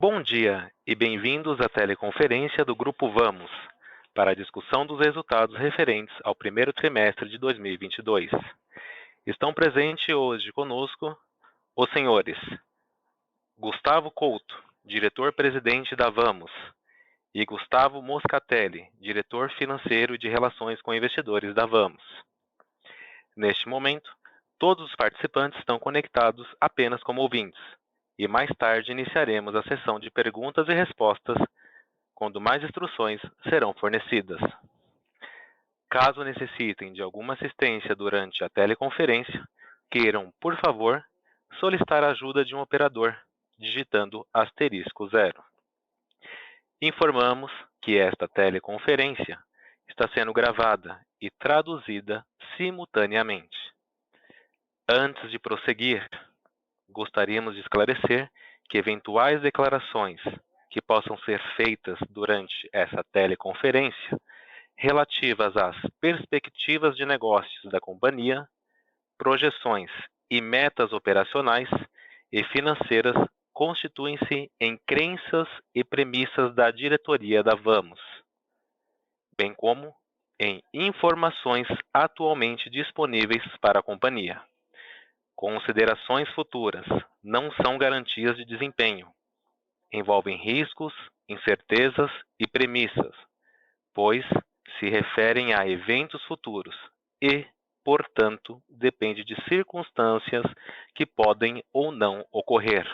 Bom dia e bem-vindos à teleconferência do Grupo Vamos, para a discussão dos resultados referentes ao primeiro trimestre de 2022. Estão presentes hoje conosco os senhores Gustavo Couto, diretor-presidente da Vamos, e Gustavo Moscatelli, diretor financeiro e de Relações com Investidores da Vamos. Neste momento, todos os participantes estão conectados apenas como ouvintes, e mais tarde iniciaremos a sessão de perguntas e respostas, quando mais instruções serão fornecidas. Caso necessitem de alguma assistência durante a teleconferência, queiram, por favor, solicitar a ajuda de um operador, digitando *0. Informamos que esta teleconferência está sendo gravada e traduzida simultaneamente. Antes de prosseguir, gostaríamos de esclarecer que eventuais declarações que possam ser feitas durante essa teleconferência relativas às perspectivas de negócios da companhia, projeções e metas operacionais e financeiras constituem-se em crenças e premissas da diretoria da Vamos, bem como em informações atualmente disponíveis para a companhia. Considerações futuras não são garantias de desempenho. Envolvem riscos, incertezas e premissas, pois se referem a eventos futuros e, portanto, depende de circunstâncias que podem ou não ocorrer.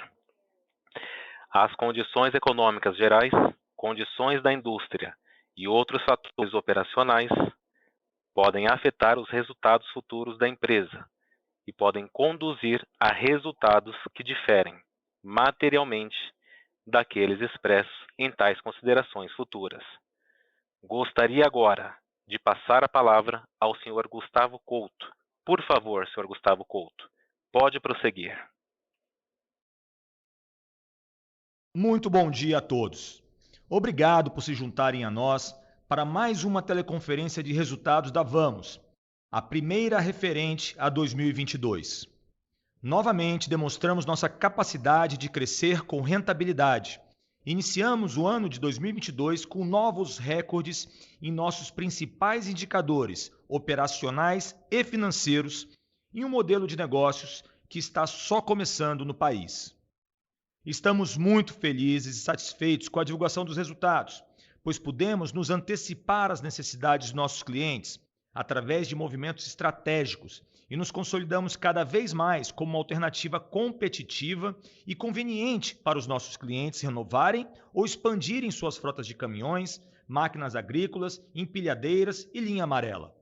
As condições econômicas gerais, condições da indústria e outros fatores operacionais podem afetar os resultados futuros da empresa e podem conduzir a resultados que diferem materialmente daqueles expressos em tais considerações futuras. Gostaria agora de passar a palavra ao Sr. Gustavo Couto. Por favor, Sr. Gustavo Couto, pode prosseguir. Muito bom dia a todos. Obrigado por se juntarem a nós para mais uma teleconferência de resultados da Vamos, a primeira referente a 2022. Novamente demonstramos nossa capacidade de crescer com rentabilidade. Iniciamos o ano de 2022 com novos recordes em nossos principais indicadores operacionais e financeiros em um modelo de negócios que está só começando no país. Estamos muito felizes e satisfeitos com a divulgação dos resultados, pois pudemos nos antecipar às necessidades de nossos clientes através de movimentos estratégicos e nos consolidamos cada vez mais como uma alternativa competitiva e conveniente para os nossos clientes renovarem ou expandirem suas frotas de caminhões, máquinas agrícolas, empilhadeiras e linha amarela.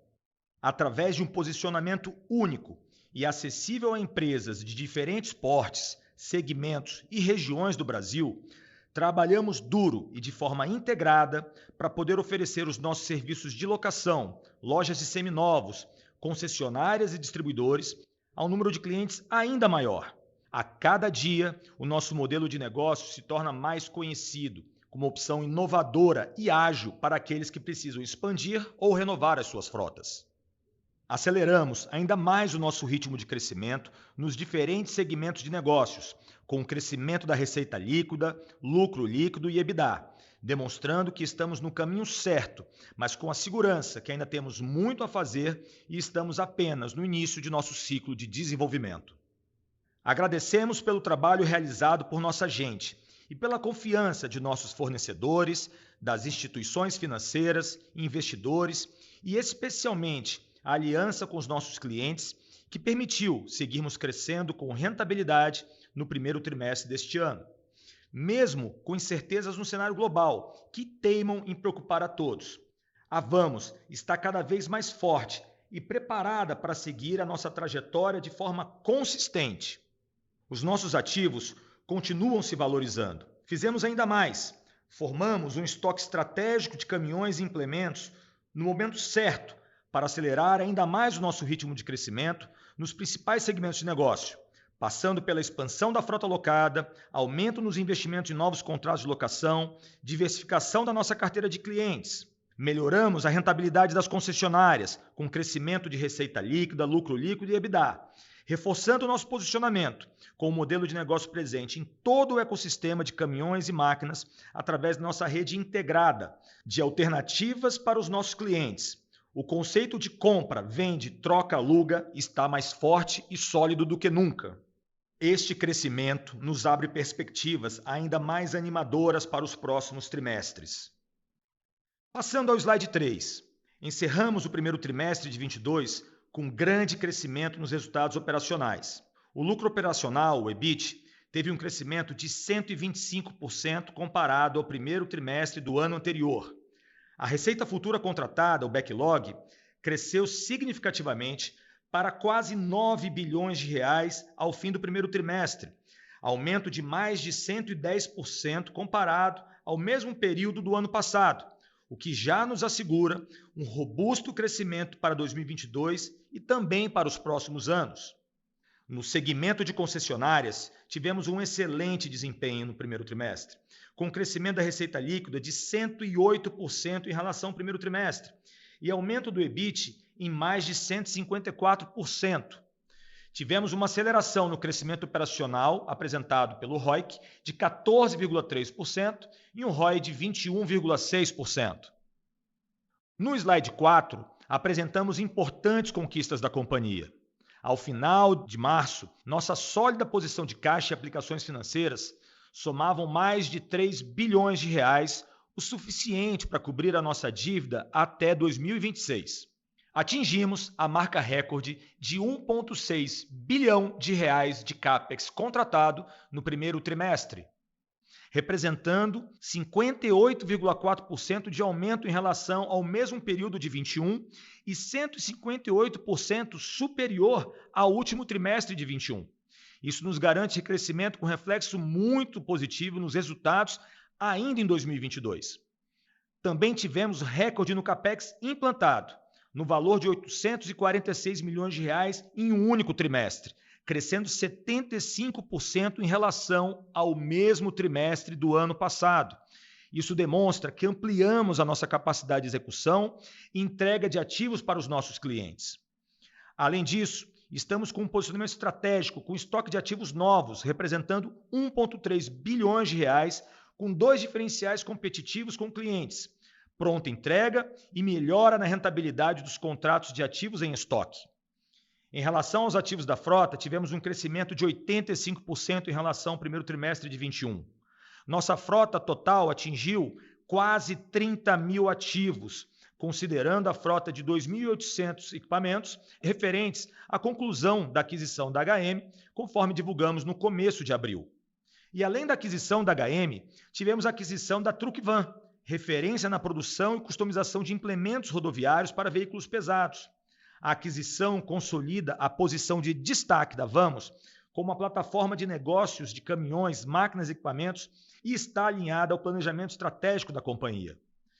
Através de um posicionamento único e acessível a empresas de diferentes portes, segmentos e regiões do Brasil, trabalhamos duro e de forma integrada para poder oferecer os nossos serviços de locação, lojas de seminovos, concessionárias e distribuidores a um número de clientes ainda maior. A cada dia, o nosso modelo de negócio se torna mais conhecido, como opção inovadora e ágil para aqueles que precisam expandir ou renovar as suas frotas. Aceleramos ainda mais o nosso ritmo de crescimento nos diferentes segmentos de negócios, com o crescimento da receita líquida, lucro líquido e EBITDA, demonstrando que estamos no caminho certo, mas com a segurança que ainda temos muito a fazer e estamos apenas no início de nosso ciclo de desenvolvimento. Agradecemos pelo trabalho realizado por nossa gente e pela confiança de nossos fornecedores, das instituições financeiras, investidores e especialmente a aliança com os nossos clientes, que permitiu seguirmos crescendo com rentabilidade no primeiro trimestre deste ano. Mesmo com incertezas no cenário global, que teimam em preocupar a todos. A Vamos está cada vez mais forte e preparada para seguir a nossa trajetória de forma consistente. Os nossos ativos continuam se valorizando. Fizemos ainda mais. Formamos um estoque estratégico de caminhões e implementos no momento certo, para acelerar ainda mais o nosso ritmo de crescimento nos principais segmentos de negócio, passando pela expansão da frota locada, aumento nos investimentos em novos contratos de locação, diversificação da nossa carteira de clientes. Melhoramos a rentabilidade das concessionárias, com crescimento de receita líquida, lucro líquido e EBITDA. reforçando o nosso posicionamento com o modelo de negócio presente em todo o ecossistema de caminhões e máquinas através da nossa rede integrada de alternativas para os nossos clientes. O conceito de compra, vende, troca, aluga está mais forte e sólido do que nunca. Este crescimento nos abre perspectivas ainda mais animadoras para os próximos trimestres. Passando ao slide 3. Encerramos o primeiro trimestre de 2022 com grande crescimento nos resultados operacionais. O lucro operacional, o EBIT, teve um crescimento de 125% comparado ao primeiro trimestre do ano anterior. A receita futura contratada, o backlog, cresceu significativamente para quase 9 bilhões de reais ao fim do primeiro trimestre, aumento de mais de 110% comparado ao mesmo período do ano passado, o que já nos assegura um robusto crescimento para 2022 e também para os próximos anos. No segmento de concessionárias, tivemos um excelente desempenho no primeiro trimestre, com crescimento da receita líquida de 108% em relação ao primeiro trimestre e aumento do EBIT em mais de 154%. Tivemos uma aceleração no crescimento operacional apresentado pelo ROIC de 14,3% e um ROI de 21,6%. No slide 4, apresentamos importantes conquistas da companhia. Ao final de março, nossa sólida posição de caixa e aplicações financeiras somavam mais de 3 bilhões de reais, o suficiente para cobrir a nossa dívida até 2026. Atingimos a marca recorde de 1,6 bilhão de reais de CAPEX contratado no primeiro trimestre, representando 58,4% de aumento em relação ao mesmo período de 21 e 158% superior ao último trimestre de 21. Isso nos garante crescimento com reflexo muito positivo nos resultados ainda em 2022. Também tivemos recorde no CAPEX implantado, no valor de 846 milhões de reais em um único trimestre, crescendo 75% em relação ao mesmo trimestre do ano passado. Isso demonstra que ampliamos a nossa capacidade de execução e entrega de ativos para os nossos clientes. Além disso, estamos com um posicionamento estratégico com estoque de ativos novos, representando 1,3 bilhões de reais, com 2 diferenciais competitivos com clientes: pronta entrega e melhora na rentabilidade dos contratos de ativos em estoque. Em relação aos ativos da frota, tivemos um crescimento de 85% em relação ao primeiro trimestre de 21. Nossa frota total atingiu quase 30 mil ativos, considerando a frota de 2.800 equipamentos referentes à conclusão da aquisição da HM, conforme divulgamos no começo de abril. E além da aquisição da HM, tivemos a aquisição da Truckvan, referência na produção e customização de implementos rodoviários para veículos pesados. A aquisição consolida a posição de destaque da Vamos como uma plataforma de negócios de caminhões, máquinas e equipamentos e está alinhada ao planejamento estratégico da companhia.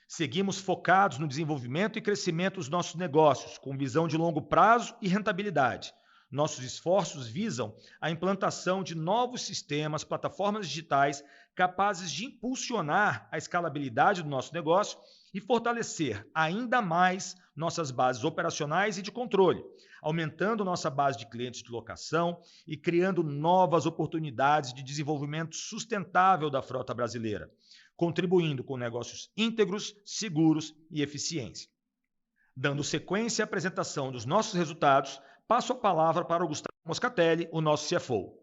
Seguimos focados no desenvolvimento e crescimento dos nossos negócios, com visão de longo prazo e rentabilidade. Nossos esforços visam a implantação de novos sistemas, plataformas digitais capazes de impulsionar a escalabilidade do nosso negócio e fortalecer ainda mais nossas bases operacionais e de controle, aumentando nossa base de clientes de locação e criando novas oportunidades de desenvolvimento sustentável da frota brasileira, contribuindo com negócios íntegros, seguros e eficiência. Dando sequência à apresentação dos nossos resultados, passo a palavra para o Gustavo Moscatelli, o nosso CFO.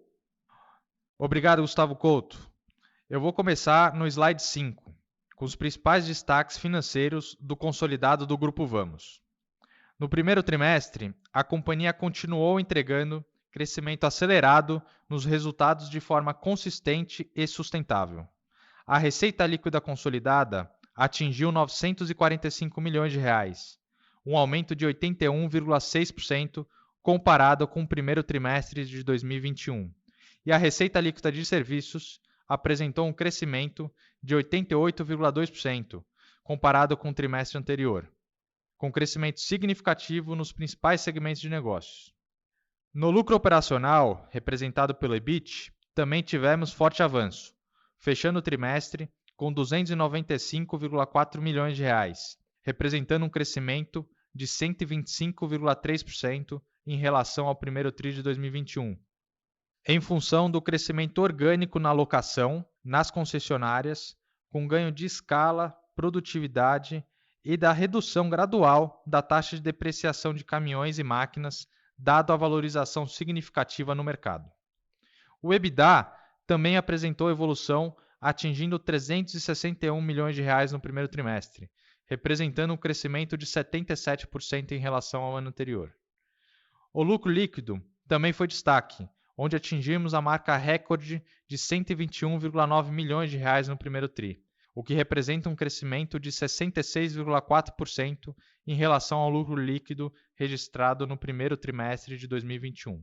Obrigado, Gustavo Couto. Eu vou começar no slide 5, com os principais destaques financeiros do consolidado do Grupo Vamos. No primeiro trimestre, a companhia continuou entregando crescimento acelerado nos resultados de forma consistente e sustentável. A receita líquida consolidada atingiu 945 milhões de reais, um aumento de 81,6% comparado com o primeiro trimestre de 2021. E a receita líquida de serviços apresentou um crescimento de 88,2%, comparado com o trimestre anterior, com crescimento significativo nos principais segmentos de negócios. No lucro operacional, representado pelo EBIT, também tivemos forte avanço, fechando o trimestre com 295,4 milhões de reais, representando um crescimento de 125,3% em relação ao primeiro TRI de 2021, em função do crescimento orgânico na alocação, nas concessionárias, com ganho de escala, produtividade e da redução gradual da taxa de depreciação de caminhões e máquinas, dado a valorização significativa no mercado. O EBITDA também apresentou evolução, atingindo 361 milhões de reais no primeiro trimestre, representando um crescimento de 77% em relação ao ano anterior. O lucro líquido também foi destaque, onde atingimos a marca recorde de 121,9 milhões de reais no primeiro TRI, o que representa um crescimento de 66,4% em relação ao lucro líquido registrado no primeiro trimestre de 2021.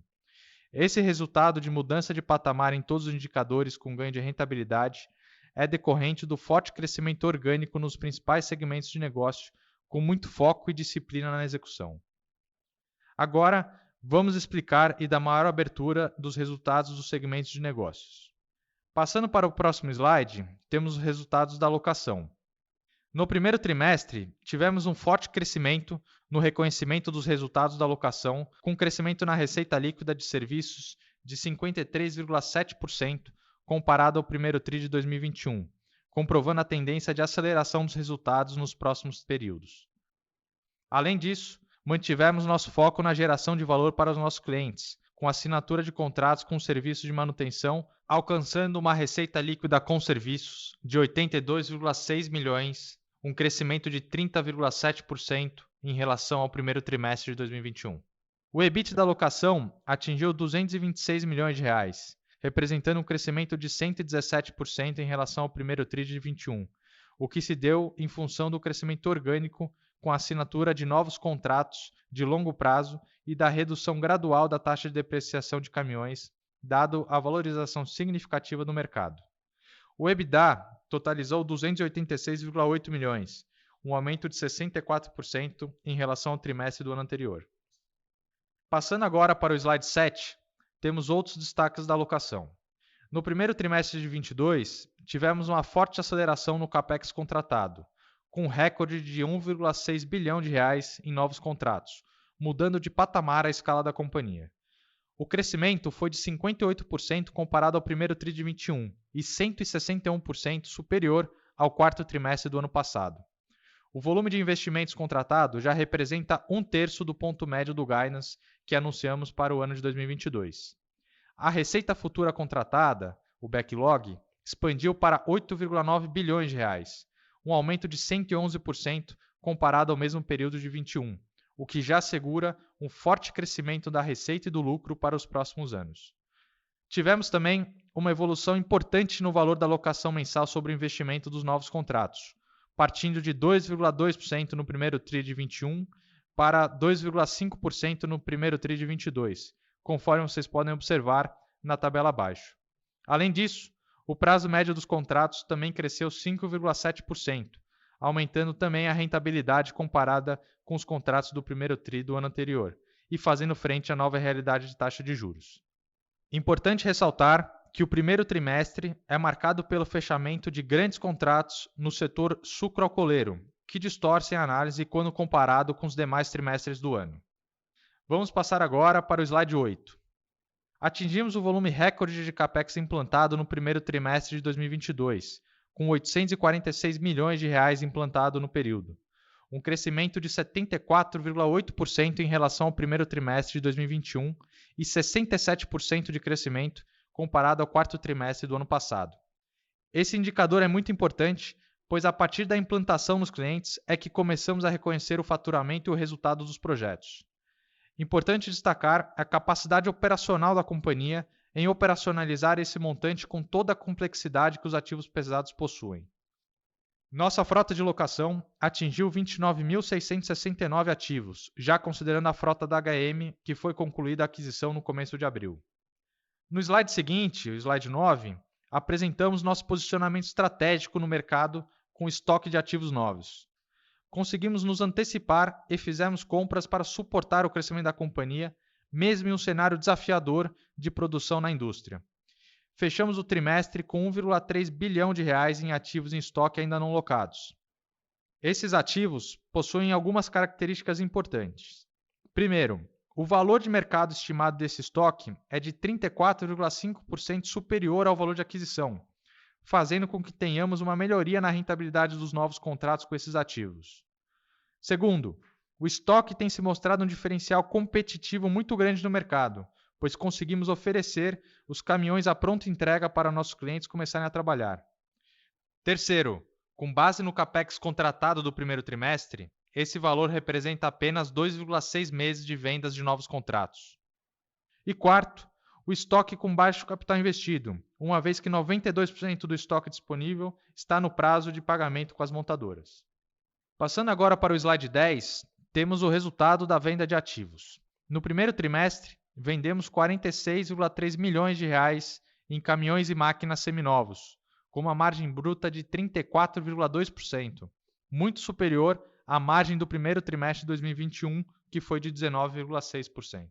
Esse resultado de mudança de patamar em todos os indicadores com ganho de rentabilidade é decorrente do forte crescimento orgânico nos principais segmentos de negócio, com muito foco e disciplina na execução. Agora, vamos explicar e dar maior abertura dos resultados dos segmentos de negócios. Passando para o próximo slide, temos os resultados da alocação. No primeiro trimestre, tivemos um forte crescimento no reconhecimento dos resultados da alocação, com crescimento na receita líquida de serviços de 53,7% comparado ao primeiro TRI de 2021, comprovando a tendência de aceleração dos resultados nos próximos períodos. Além disso, mantivemos nosso foco na geração de valor para os nossos clientes, com assinatura de contratos com serviços de manutenção, alcançando uma receita líquida com serviços de 82,6 milhões, um crescimento de 30,7% em relação ao primeiro trimestre de 2021. O EBIT da alocação atingiu 226 milhões de reais, representando um crescimento de 117% em relação ao primeiro TRI de 2021, o que se deu em função do crescimento orgânico com a assinatura de novos contratos de longo prazo e da redução gradual da taxa de depreciação de caminhões, dado a valorização significativa do mercado. O EBITDA totalizou 286,8 milhões, um aumento de 64% em relação ao trimestre do ano anterior. Passando agora para o slide 7, temos outros destaques da alocação. No primeiro trimestre de 2022, tivemos uma forte aceleração no CAPEX contratado, com um recorde de 1,6 bilhão de reais em novos contratos, mudando de patamar a escala da companhia. O crescimento foi de 58% comparado ao primeiro TRI de 2021 e 161% superior ao quarto trimestre do ano passado. O volume de investimentos contratado já representa 1/3 do ponto médio do guidance que anunciamos para o ano de 2022. A receita futura contratada, o backlog, expandiu para 8,9 bilhões de reais, um aumento de 111% comparado ao mesmo período de 2021, o que já assegura um forte crescimento da receita e do lucro para os próximos anos. Tivemos também uma evolução importante no valor da alocação mensal sobre o investimento dos novos contratos, partindo de 2,2% no primeiro TRI de 21 para 2,5% no primeiro TRI de 22, conforme vocês podem observar na tabela abaixo. Além disso, o prazo médio dos contratos também cresceu 5,7%, aumentando também a rentabilidade comparada com os contratos do primeiro TRI do ano anterior e fazendo frente à nova realidade de taxa de juros. Importante ressaltar que o primeiro trimestre é marcado pelo fechamento de grandes contratos no setor sucroalcooleiro, que distorcem a análise quando comparado com os demais trimestres do ano. Vamos passar agora para o slide 8. Atingimos o volume recorde de CAPEX implantado no primeiro trimestre de 2022, com 846 milhões de reais implantado no período, um crescimento de 74,8% em relação ao primeiro trimestre de 2021 e 67% de crescimento comparado ao quarto trimestre do ano passado. Esse indicador é muito importante, pois a partir da implantação nos clientes é que começamos a reconhecer o faturamento e o resultado dos projetos. Importante destacar a capacidade operacional da companhia em operacionalizar esse montante com toda a complexidade que os ativos pesados possuem. Nossa frota de locação atingiu 29.669 ativos, já considerando a frota da HM, que foi concluída a aquisição no começo de abril. No slide seguinte, o slide 9, apresentamos nosso posicionamento estratégico no mercado com estoque de ativos novos. Conseguimos nos antecipar e fizemos compras para suportar o crescimento da companhia, mesmo em um cenário desafiador de produção na indústria. Fechamos o trimestre com 1,3 bilhão de reais em ativos em estoque ainda não locados. Esses ativos possuem algumas características importantes. Primeiro, O valor de mercado estimado desse estoque é de 34,5% superior ao valor de aquisição, fazendo com que tenhamos uma melhoria na rentabilidade dos novos contratos com esses ativos. Segundo, o estoque tem se mostrado um diferencial competitivo muito grande no mercado, pois conseguimos oferecer os caminhões à pronta entrega para nossos clientes começarem a trabalhar. Terceiro, com base no CAPEX contratado do primeiro trimestre, esse valor representa apenas 2,6 meses de vendas de novos contratos. E quarto, o estoque com baixo capital investido, uma vez que 92% do estoque disponível está no prazo de pagamento com as montadoras. Passando agora para o slide 10, temos o resultado da venda de ativos. No primeiro trimestre, vendemos 46,3 milhões de reais em caminhões e máquinas seminovos, com uma margem bruta de 34,2%, muito superior à margem do primeiro trimestre de 2021, que foi de 19,6%.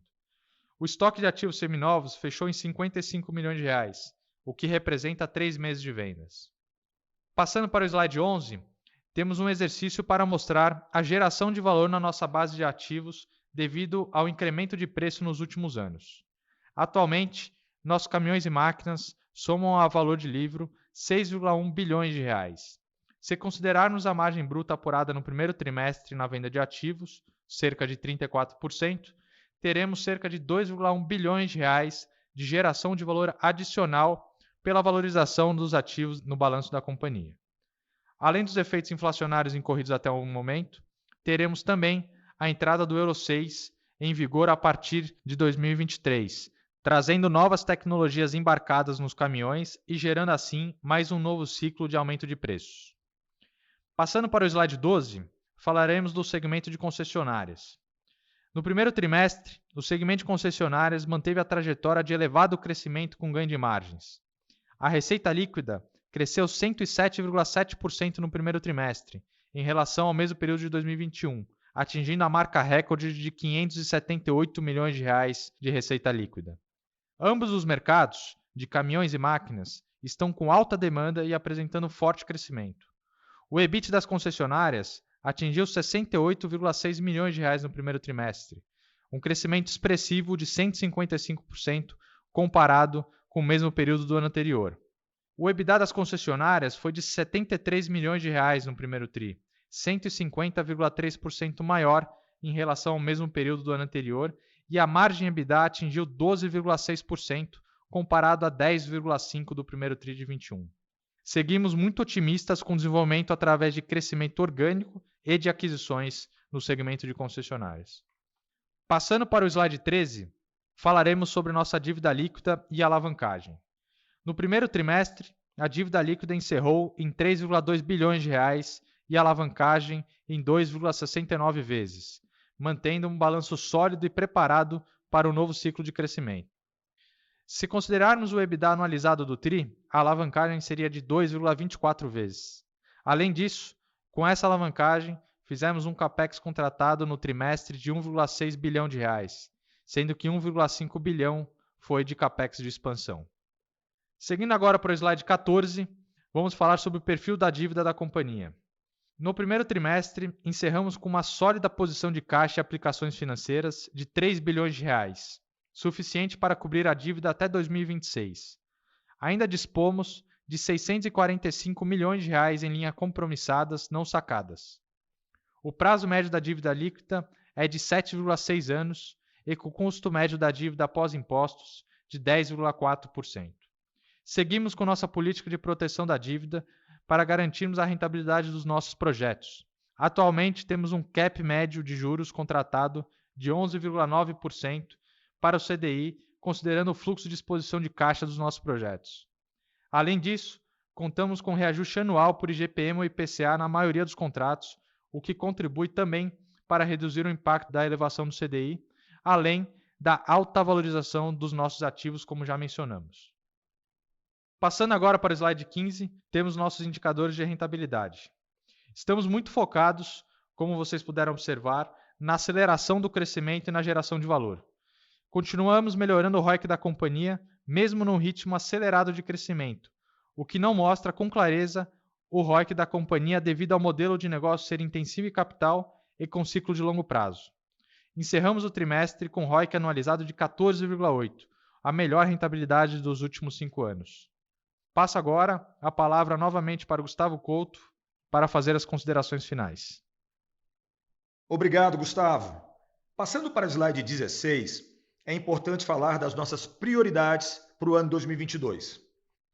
O estoque de ativos seminovos fechou em 55 milhões de reais, o que representa 3 meses de vendas. Passando para o slide 11, temos um exercício para mostrar a geração de valor na nossa base de ativos devido ao incremento de preço nos últimos anos. Atualmente, nossos caminhões e máquinas somam a valor de livro 6,1 bilhões de reais. Se considerarmos a margem bruta apurada no primeiro trimestre na venda de ativos, cerca de 34%, teremos cerca de 2,1 bilhões de reais de geração de valor adicional pela valorização dos ativos no balanço da companhia. Além dos efeitos inflacionários incorridos até o momento, teremos também a entrada do Euro 6 em vigor a partir de 2023, trazendo novas tecnologias embarcadas nos caminhões e gerando assim mais um novo ciclo de aumento de preços. Passando para o slide 12, falaremos do segmento de concessionárias. No primeiro trimestre, o segmento de concessionárias manteve a trajetória de elevado crescimento com ganho de margens. A receita líquida cresceu 107,7% no primeiro trimestre, em relação ao mesmo período de 2021, atingindo a marca recorde de 578 milhões de reais de receita líquida. Ambos os mercados, de caminhões e máquinas, estão com alta demanda e apresentando forte crescimento. O EBIT das concessionárias atingiu 68,6 milhões de reais no primeiro trimestre, um crescimento expressivo de 155% comparado com o mesmo período do ano anterior. O EBITDA das concessionárias foi de 73 milhões de reais no primeiro tri, 150,3% maior em relação ao mesmo período do ano anterior, e a margem EBITDA atingiu 12,6%, comparado a 10,5% do primeiro tri de 21. Seguimos muito otimistas com o desenvolvimento através de crescimento orgânico e de aquisições no segmento de concessionárias. Passando para o slide 13, falaremos sobre nossa dívida líquida e alavancagem. No primeiro trimestre, a dívida líquida encerrou em 3,2 bilhões de reais e a alavancagem em 2,69 vezes, mantendo um balanço sólido e preparado para o novo ciclo de crescimento. Se considerarmos o EBITDA anualizado do TRI, a alavancagem seria de 2,24 vezes. Além disso, com essa alavancagem, fizemos um CAPEX contratado no trimestre de 1,6 bilhão de reais, sendo que 1,5 bilhão foi de CAPEX de expansão. Seguindo agora para o slide 14, vamos falar sobre o perfil da dívida da companhia. No primeiro trimestre, encerramos com uma sólida posição de caixa e aplicações financeiras de 3 bilhões de reais, suficiente para cobrir a dívida até 2026. Ainda dispomos de 645 milhões de reais em linhas compromissadas não sacadas. O prazo médio da dívida líquida é de 7,6 anos e com o custo médio da dívida após impostos de 10,4%. Seguimos com nossa política de proteção da dívida para garantirmos a rentabilidade dos nossos projetos. Atualmente temos um cap médio de juros contratado de 11,9% para o CDI, considerando o fluxo de exposição de caixa dos nossos projetos. Além disso, contamos com reajuste anual por IGPM ou IPCA na maioria dos contratos, o que contribui também para reduzir o impacto da elevação do CDI, além da alta valorização dos nossos ativos, como já mencionamos. Passando agora para o slide 15, temos nossos indicadores de rentabilidade. Estamos muito focados, como vocês puderam observar, na aceleração do crescimento e na geração de valor. Continuamos melhorando o ROIC da companhia, mesmo num ritmo acelerado de crescimento, o que não mostra com clareza o ROIC da companhia devido ao modelo de negócio ser intensivo em capital e com ciclo de longo prazo. encerramos o trimestre com ROIC anualizado de 14,8%, a melhor rentabilidade dos últimos 5 anos. Passo agora a palavra novamente para Gustavo Couto para fazer as considerações finais. Obrigado, Gustavo. Passando para o slide 16, é importante falar das nossas prioridades para o ano 2022.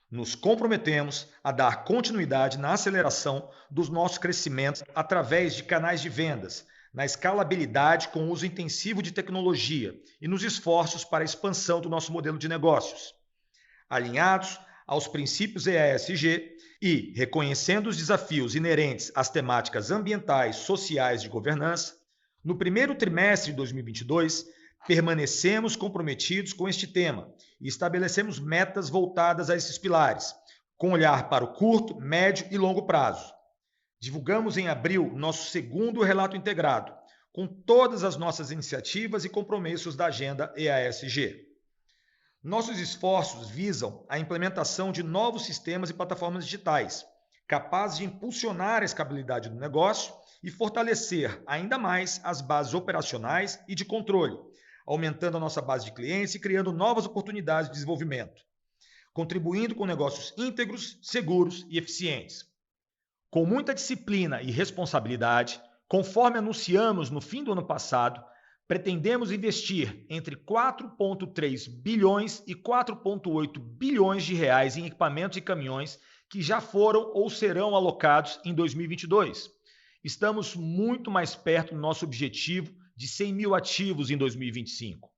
Nos comprometemos a dar continuidade na aceleração dos nossos crescimentos através de canais de vendas, na escalabilidade com o uso intensivo de tecnologia e nos esforços para a expansão do nosso modelo de negócios. Alinhados aos princípios ESG e reconhecendo os desafios inerentes às temáticas ambientais, sociais e de governança, no primeiro trimestre de 2022, permanecemos comprometidos com este tema e estabelecemos metas voltadas a esses pilares, com olhar para o curto, médio e longo prazo. Divulgamos em abril nosso segundo relato integrado, com todas as nossas iniciativas e compromissos da agenda EASG. Nossos esforços visam a implementação de novos sistemas e plataformas digitais, capazes de impulsionar a escalabilidade do negócio e fortalecer ainda mais as bases operacionais e de controle, aumentando a nossa base de clientes e criando novas oportunidades de desenvolvimento, contribuindo com negócios íntegros, seguros e eficientes. Com muita disciplina e responsabilidade, conforme anunciamos no fim do ano passado, pretendemos investir entre 4,3 bilhões e 4,8 bilhões de reais em equipamentos e caminhões que já foram ou serão alocados em 2022. Estamos muito mais perto do nosso objetivo de 100 mil ativos em 2025.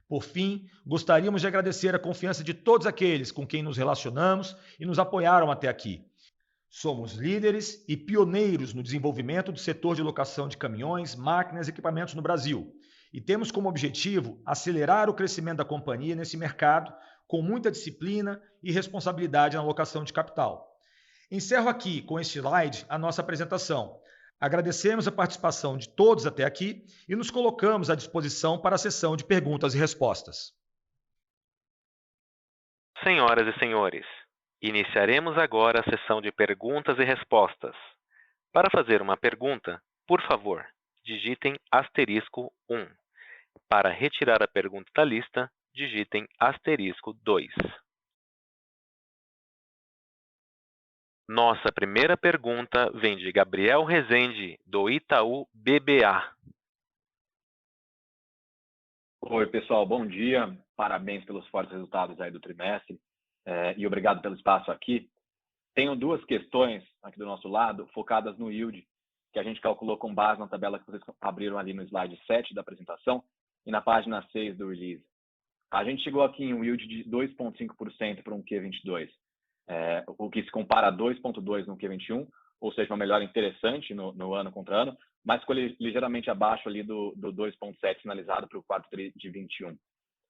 Por fim, gostaríamos de agradecer a confiança de todos aqueles com quem nos relacionamos e nos apoiaram até aqui. Somos líderes e pioneiros no desenvolvimento do setor de locação de caminhões, máquinas e equipamentos no Brasil e temos como objetivo acelerar o crescimento da companhia nesse mercado com muita disciplina e responsabilidade na alocação de capital. Encerro aqui com este slide a nossa apresentação. Agradecemos a participação de todos até aqui e nos colocamos à disposição para a sessão de perguntas e respostas. Senhoras e senhores, iniciaremos agora a sessão de perguntas e respostas. Para fazer uma pergunta, por favor, digitem *1. Para retirar a pergunta da lista, digitem *2. Nossa primeira pergunta vem de Gabriel Rezende, do Itaú BBA. Oi, pessoal, bom dia. Parabéns pelos fortes resultados aí do trimestre e obrigado pelo espaço aqui. Tenho duas questões aqui do nosso lado, focadas no yield, que a gente calculou com base na tabela que vocês abriram ali no slide 7 da apresentação e na página 6 do release. A gente chegou aqui em um yield de 2,5% para um Q22, o que se compara a 2,2% no Q21, ou seja, uma melhora interessante no ano contra ano, mas ficou ligeiramente abaixo ali do 2,7% sinalizado para o quarto TRI de 21.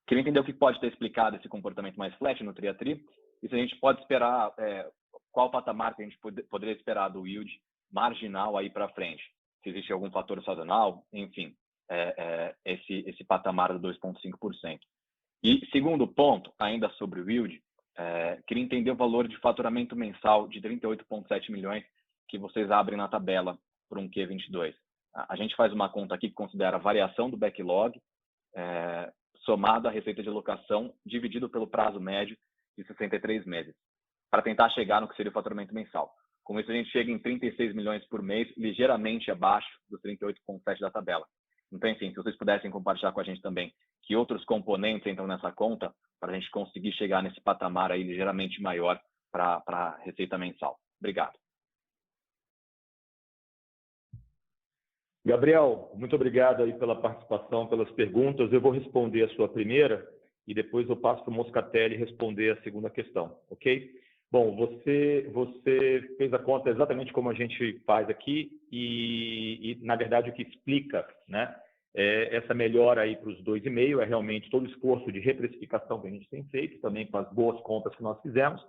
Queria entender o que pode ter explicado esse comportamento mais flat no TRI a TRI, e se a gente pode esperar, qual patamar que a gente poderia esperar do yield marginal aí para frente. Se existe algum fator sazonal, enfim, esse patamar do 2,5%. E segundo ponto, ainda sobre o yield, queria entender o valor de faturamento mensal de 38,7 milhões que vocês abrem na tabela por um Q22. A gente faz uma conta aqui que considera a variação do backlog somado à receita de locação dividido pelo prazo médio de 63 meses, para tentar chegar no que seria o faturamento mensal. Com isso, a gente chega em 36 milhões por mês, ligeiramente abaixo dos 38,7 da tabela. Então, enfim, se vocês pudessem compartilhar com a gente também que outros componentes entram nessa conta para a gente conseguir chegar nesse patamar aí ligeiramente maior para a receita mensal. Obrigado. Gabriel, muito obrigado aí pela participação, pelas perguntas. Eu vou responder a sua primeira e depois eu passo para o Moscatelli responder a segunda questão, ok? Bom, você fez a conta exatamente como a gente faz aqui e na verdade, o que explica, né, essa melhora aí para os 2,5 é realmente todo o esforço de reprecificação que a gente tem feito, também com as boas contas que nós fizemos.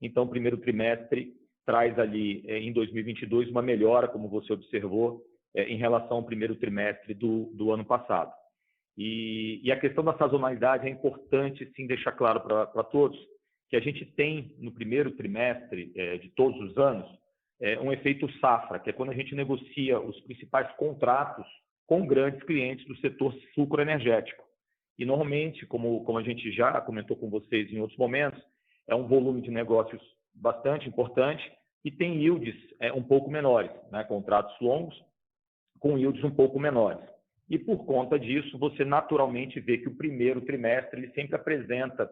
Então, o primeiro trimestre traz ali, em 2022, uma melhora, como você observou, em relação ao primeiro trimestre do ano passado. E a questão da sazonalidade é importante, sim, deixar claro para todos, que a gente tem no primeiro trimestre de todos os anos um efeito safra, que é quando a gente negocia os principais contratos com grandes clientes do setor sucroenergético. E, normalmente, como a gente já comentou com vocês em outros momentos, é um volume de negócios bastante importante e tem yields um pouco menores, né? Contratos longos com yields um pouco menores. E, por conta disso, você naturalmente vê que o primeiro trimestre ele sempre apresenta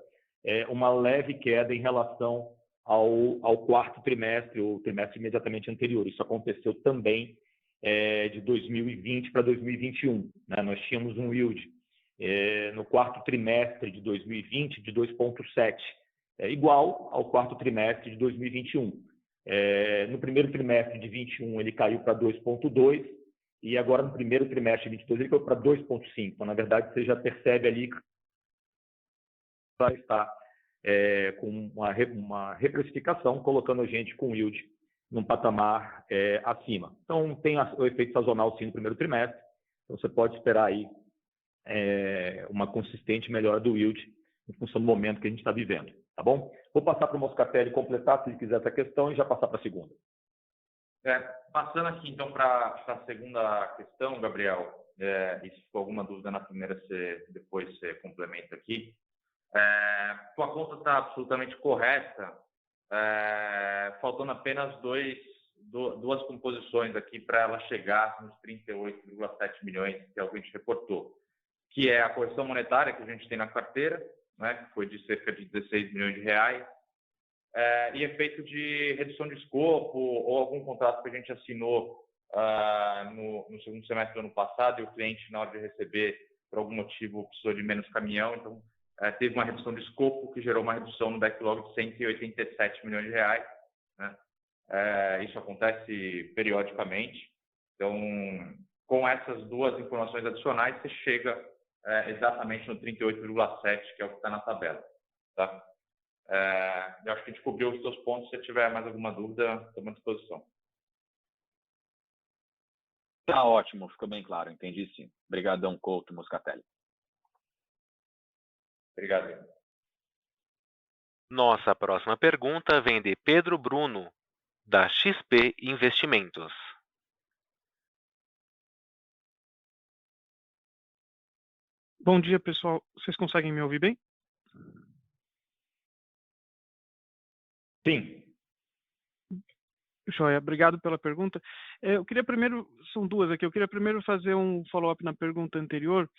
uma leve queda em relação ao quarto trimestre, ou trimestre imediatamente anterior. Isso aconteceu também de 2020 para 2021. Né? Nós tínhamos um yield no quarto trimestre de 2020 de 2,7, igual ao quarto trimestre de 2021. No primeiro trimestre de 2021, ele caiu para 2,2, e agora no primeiro trimestre de 2022 ele caiu para 2,5. Então, na verdade, você já percebe ali que está com uma reprecificação, colocando a gente com yield num patamar acima. Então, tem o efeito sazonal sim no primeiro trimestre, então você pode esperar aí uma consistente melhora do yield em função do momento que a gente está vivendo, tá bom? Vou passar para o Moscatelli completar, se ele quiser, essa questão e já passar para a segunda. Passando aqui, então, para a segunda questão, Gabriel, e se ficou alguma dúvida na primeira, depois você complementa aqui. Tua conta está absolutamente correta, faltando apenas duas composições aqui para ela chegar nos 38,7 milhões, que é o que a gente reportou, que é a correção monetária que a gente tem na carteira, né, que foi de cerca de 16 milhões de reais, e efeito de redução de escopo ou algum contrato que a gente assinou no segundo semestre do ano passado e o cliente, na hora de receber, por algum motivo, precisou de menos caminhão, então teve uma redução de escopo que gerou uma redução no backlog de 187 milhões de reais. Né? Isso acontece periodicamente. Então, com essas duas informações adicionais, você chega exatamente no 38,7, que é o que está na tabela. Tá? Eu acho que a gente cobriu os seus pontos. Se tiver mais alguma dúvida, estou à disposição. Tá ótimo, ficou bem claro, entendi sim. Obrigadão, Couto, Moscatelli. Obrigado. Nossa próxima pergunta vem de Pedro Bruno, da XP Investimentos. Bom dia, pessoal. Vocês conseguem me ouvir bem? Sim. Joia, obrigado pela pergunta. Eu queria primeiro, são duas aqui, eu queria primeiro fazer um follow-up na pergunta anterior.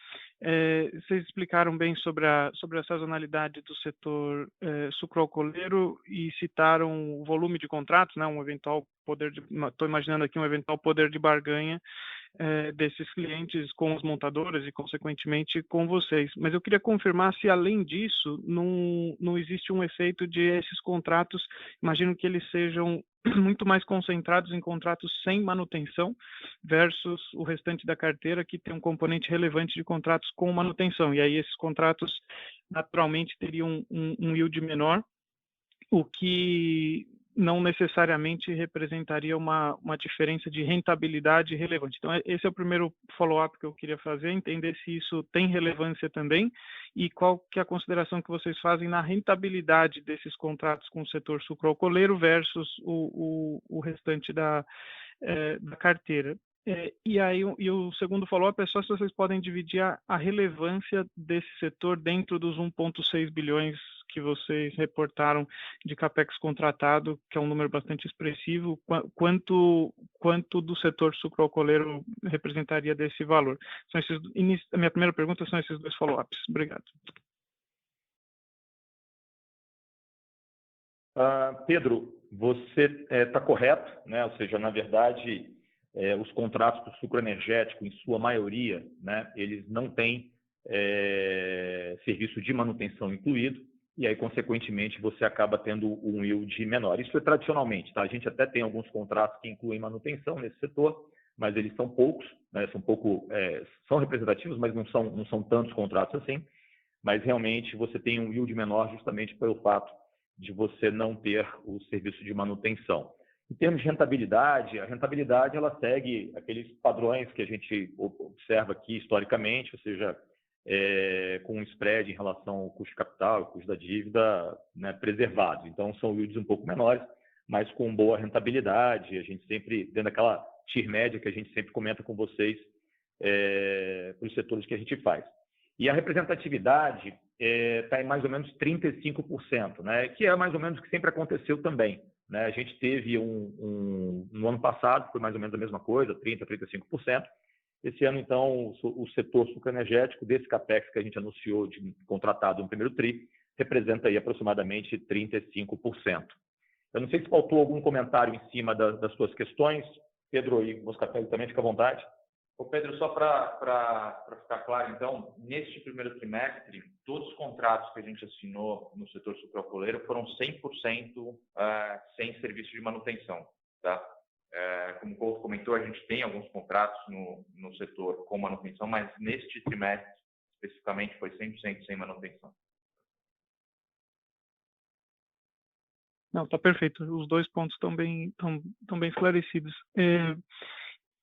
Vocês explicaram bem sobre a sazonalidade do setor sucroalcooleiro e citaram o volume de contratos, né, estou imaginando aqui um eventual poder de barganha desses clientes com as montadoras e, consequentemente, com vocês. Mas eu queria confirmar se, além disso, não existe um efeito de esses contratos, imagino que eles sejam muito mais concentrados em contratos sem manutenção versus o restante da carteira, que tem um componente relevante de contratos com manutenção. E aí esses contratos, naturalmente, teriam um yield menor, o que não necessariamente representaria uma diferença de rentabilidade relevante. Então, esse é o primeiro follow-up que eu queria fazer, entender se isso tem relevância também e qual que é a consideração que vocês fazem na rentabilidade desses contratos com o setor sucroalcooleiro versus o restante da carteira. E o segundo follow-up é só se vocês podem dividir a relevância desse setor dentro dos 1,6 bilhões que vocês reportaram de CAPEX contratado, que é um número bastante expressivo, quanto do setor sucroalcooleiro representaria desse valor? A minha primeira pergunta são esses dois follow-ups. Obrigado. Pedro, você está correto, né? Ou seja, na verdade, os contratos do sucroenergético, em sua maioria, né, eles não têm serviço de manutenção incluído, e aí, consequentemente, você acaba tendo um yield menor. Isso é tradicionalmente, tá? A gente até tem alguns contratos que incluem manutenção nesse setor, mas eles são poucos, né? São representativos, mas não são tantos contratos assim. Mas, realmente, você tem um yield menor justamente pelo fato de você não ter o serviço de manutenção. Em termos de rentabilidade, a rentabilidade ela segue aqueles padrões que a gente observa aqui historicamente, ou seja, com um spread em relação ao custo de capital, ao custo da dívida, né, preservados. Então, são yields um pouco menores, mas com boa rentabilidade. A gente sempre, dentro daquela TIR média que a gente sempre comenta com vocês, para os setores que a gente faz. E a representatividade está em mais ou menos 35%, né? Que é mais ou menos o que sempre aconteceu também, né? A gente teve no ano passado, foi mais ou menos a mesma coisa, 30%, 35%. Esse ano, então, o setor sucroenergético, desse CAPEX que a gente anunciou de contratado no primeiro TRI, representa aí aproximadamente 35%. Eu não sei se faltou algum comentário em cima das suas questões. Pedro e Moscatelli também, fica à vontade. Ô Pedro, só para ficar claro, então, neste primeiro trimestre, todos os contratos que a gente assinou no setor sucroalcooleiro foram 100% sem serviço de manutenção, tá? Como o Couto comentou, a gente tem alguns contratos no setor com manutenção, mas neste trimestre, especificamente, foi 100% sem manutenção. Não, tá perfeito. Os dois pontos estão bem esclarecidos.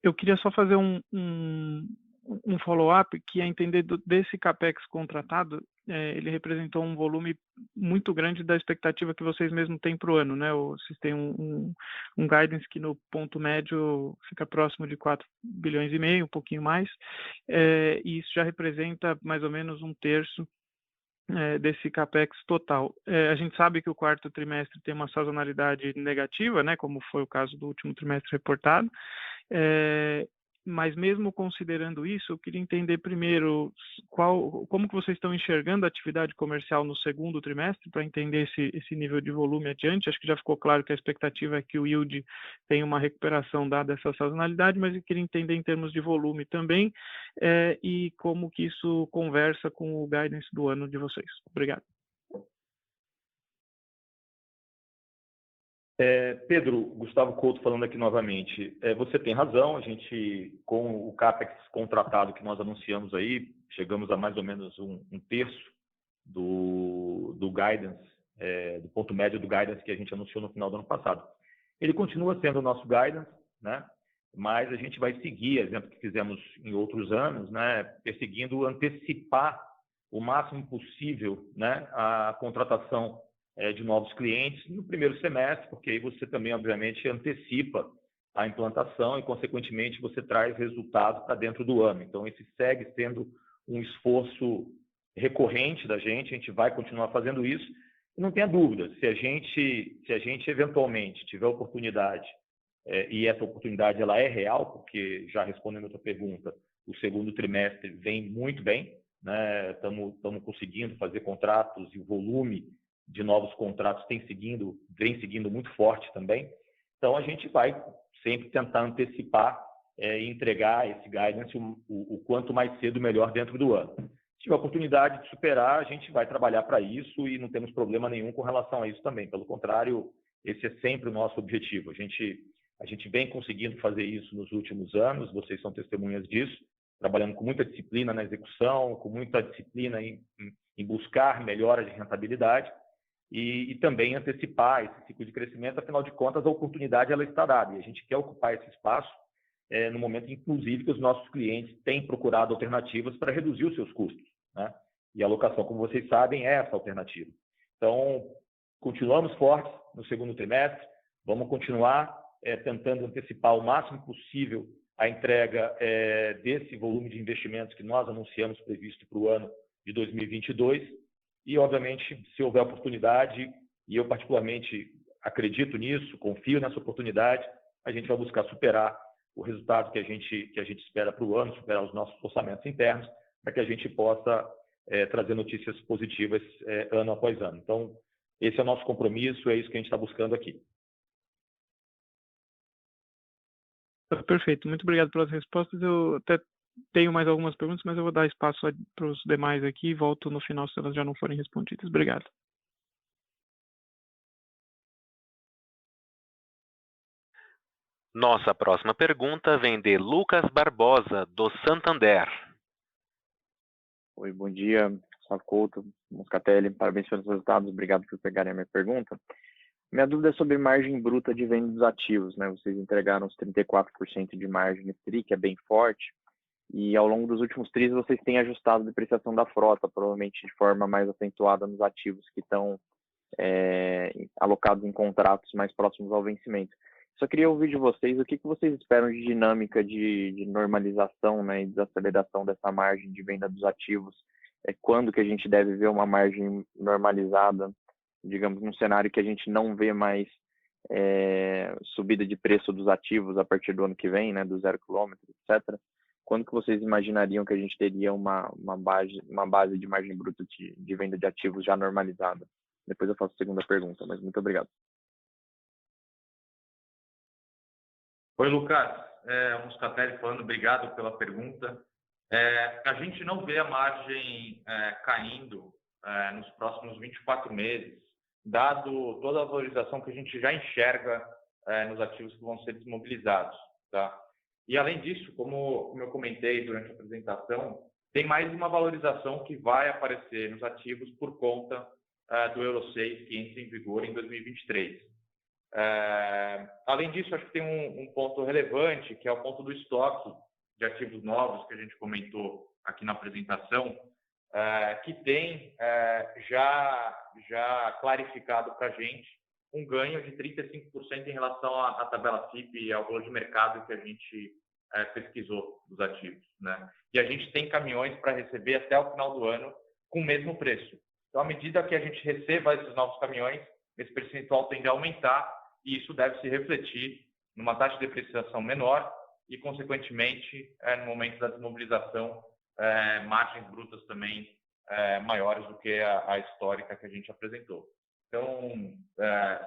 Eu queria só fazer um follow-up, que é entender desse CAPEX contratado, ele representou um volume muito grande da expectativa que vocês mesmos têm para o ano, né? Vocês têm um guidance que no ponto médio fica próximo de 4,5 bilhões, um pouquinho mais, e isso já representa mais ou menos um terço desse CAPEX total. A gente sabe que o quarto trimestre tem uma sazonalidade negativa, né, como foi o caso do último trimestre reportado, mas mesmo considerando isso, eu queria entender primeiro como que vocês estão enxergando a atividade comercial no segundo trimestre, para entender esse nível de volume adiante. Acho que já ficou claro que a expectativa é que o yield tenha uma recuperação dada essa sazonalidade, mas eu queria entender em termos de volume também, e como que isso conversa com o guidance do ano de vocês. Obrigado. Pedro, Gustavo Couto falando aqui novamente. Você tem razão, a gente, com o CAPEX contratado que nós anunciamos aí, chegamos a mais ou menos um terço do guidance, do ponto médio do guidance que a gente anunciou no final do ano passado. Ele continua sendo o nosso guidance, né? Mas a gente vai seguir, exemplo que fizemos em outros anos, né? Perseguindo antecipar o máximo possível, né? A contratação de novos clientes no primeiro semestre, porque aí você também, obviamente, antecipa a implantação e, consequentemente, você traz resultados para dentro do ano. Então, esse segue sendo um esforço recorrente da gente, a gente vai continuar fazendo isso. E não tenha dúvida, se a gente eventualmente tiver oportunidade, e essa oportunidade ela é real, porque, já respondendo a outra pergunta, o segundo trimestre vem muito bem, né? Estamos conseguindo fazer contratos e o volume de novos contratos vem seguindo muito forte também. Então, a gente vai sempre tentar antecipar e entregar esse guidance o quanto mais cedo, melhor dentro do ano. Se tiver oportunidade de superar, a gente vai trabalhar para isso e não temos problema nenhum com relação a isso também. Pelo contrário, esse é sempre o nosso objetivo. A gente vem conseguindo fazer isso nos últimos anos, vocês são testemunhas disso, trabalhando com muita disciplina na execução, com muita disciplina em buscar melhora de rentabilidade, e também antecipar esse ciclo de crescimento. Afinal de contas, a oportunidade ela está dada e a gente quer ocupar esse espaço no momento, inclusive, que os nossos clientes têm procurado alternativas para reduzir os seus custos, né? E a locação, como vocês sabem, é essa alternativa. Então, continuamos fortes no segundo trimestre, vamos continuar tentando antecipar o máximo possível a entrega desse volume de investimentos que nós anunciamos previsto para o ano de 2022. E, obviamente, se houver oportunidade, e eu particularmente acredito nisso, confio nessa oportunidade, a gente vai buscar superar o resultado que a gente espera para o ano, superar os nossos orçamentos internos, para que a gente possa trazer notícias positivas ano após ano. Então, esse é o nosso compromisso, é isso que a gente está buscando aqui. Perfeito, muito obrigado pelas respostas. Eu até tenho mais algumas perguntas, mas eu vou dar espaço para os demais aqui e volto no final se elas já não forem respondidas. Obrigado. Nossa próxima pergunta vem de Lucas Barbosa, do Santander. Oi, bom dia, Gustavo Couto, Moscatelli, parabéns pelos resultados, obrigado por pegarem a minha pergunta. Minha dúvida é sobre margem bruta de venda dos ativos, né? Vocês entregaram os 34% de margem nesse TRI, que é bem forte, e ao longo dos últimos TRIs vocês têm ajustado a depreciação da frota, provavelmente de forma mais acentuada nos ativos que estão alocados em contratos mais próximos ao vencimento. Só queria ouvir de vocês o que vocês esperam de dinâmica de normalização, né, e desaceleração dessa margem de venda dos ativos. Quando que a gente deve ver uma margem normalizada, digamos, num cenário que a gente não vê mais subida de preço dos ativos a partir do ano que vem, né, do 0 km, etc. Quando que vocês imaginariam que a gente teria uma base de margem bruta de venda de ativos já normalizada? Depois eu faço a segunda pergunta, mas muito obrigado. Oi, Lucas. Moscatelli falando, obrigado pela pergunta. A gente não vê a margem caindo nos próximos 24 meses, dado toda a valorização que a gente já enxerga nos ativos que vão ser desmobilizados, tá? E, além disso, como eu comentei durante a apresentação, tem mais uma valorização que vai aparecer nos ativos por conta do Euro 6, que entra em vigor em 2023. Além disso, acho que tem um ponto relevante, que é o ponto do estoque de ativos novos, que a gente comentou aqui na apresentação, que tem já clarificado para a gente um ganho de 35% em relação à tabela FIP e ao valor de mercado que a gente pesquisou dos ativos, né? E a gente tem caminhões para receber até o final do ano com o mesmo preço. Então, à medida que a gente receba esses novos caminhões, esse percentual tende a aumentar e isso deve se refletir numa taxa de depreciação menor e, consequentemente, no momento da desmobilização, margens brutas também maiores do que a histórica que a gente apresentou. Então,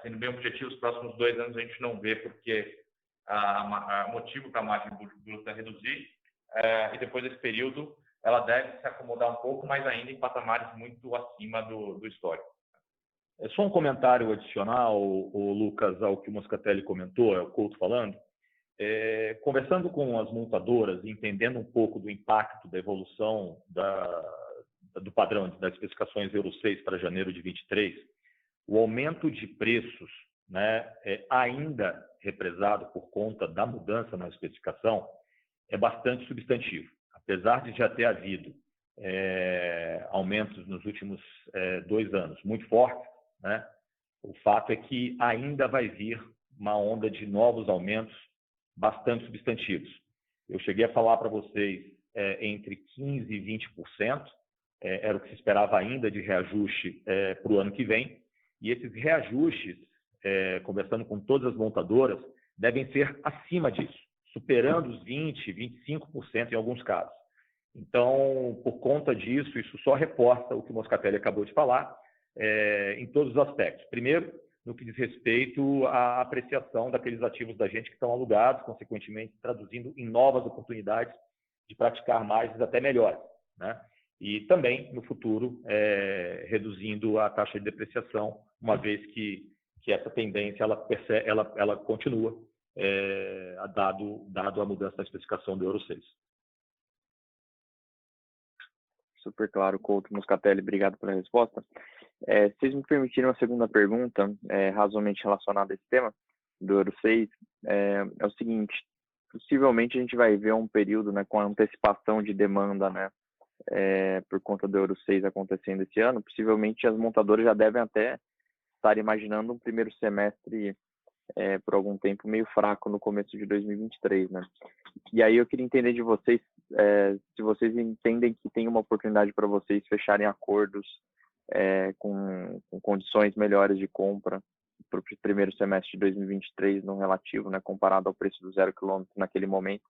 sendo bem objetivo, os próximos 2 anos a gente não vê porque motivo para a margem bruta reduzir, e depois desse período ela deve se acomodar um pouco, mas ainda em patamares muito acima do histórico. É só um comentário adicional, o Lucas, ao que o Moscatelli comentou, é o Couto falando. Conversando com as montadoras e entendendo um pouco do impacto da evolução do padrão das especificações Euro 6 para janeiro de 23, o aumento de preços, né, ainda represado por conta da mudança na especificação, é bastante substantivo. Apesar de já ter havido aumentos nos últimos 2 anos muito fortes, né, o fato é que ainda vai vir uma onda de novos aumentos bastante substantivos. Eu cheguei a falar para vocês entre 15% e 20%, era o que se esperava ainda de reajuste para o ano que vem, e esses reajustes, conversando com todas as montadoras, devem ser acima disso, superando os 20%, 25% em alguns casos. Então, por conta disso, isso só reforça o que o Moscatelli acabou de falar, em todos os aspectos. Primeiro, no que diz respeito à apreciação daqueles ativos da gente que estão alugados, consequentemente traduzindo em novas oportunidades de praticar margens até melhores, né? E também, no futuro, reduzindo a taxa de depreciação, uma vez que essa tendência ela continua, dado a mudança da especificação do Euro 6. Super claro, Couto. Moscatelli, obrigado pela resposta. Se vocês me permitirem uma segunda pergunta, razoavelmente relacionada a esse tema do Euro 6, é o seguinte: possivelmente a gente vai ver um período, né, com antecipação de demanda, né, por conta do Euro 6 acontecendo esse ano. Possivelmente as montadoras já devem até estar imaginando um primeiro semestre por algum tempo meio fraco no começo de 2023, né? E aí eu queria entender de vocês se vocês entendem que tem uma oportunidade para vocês fecharem acordos com condições melhores de compra para o primeiro semestre de 2023 no relativo, né, comparado ao preço do 0 km naquele momento,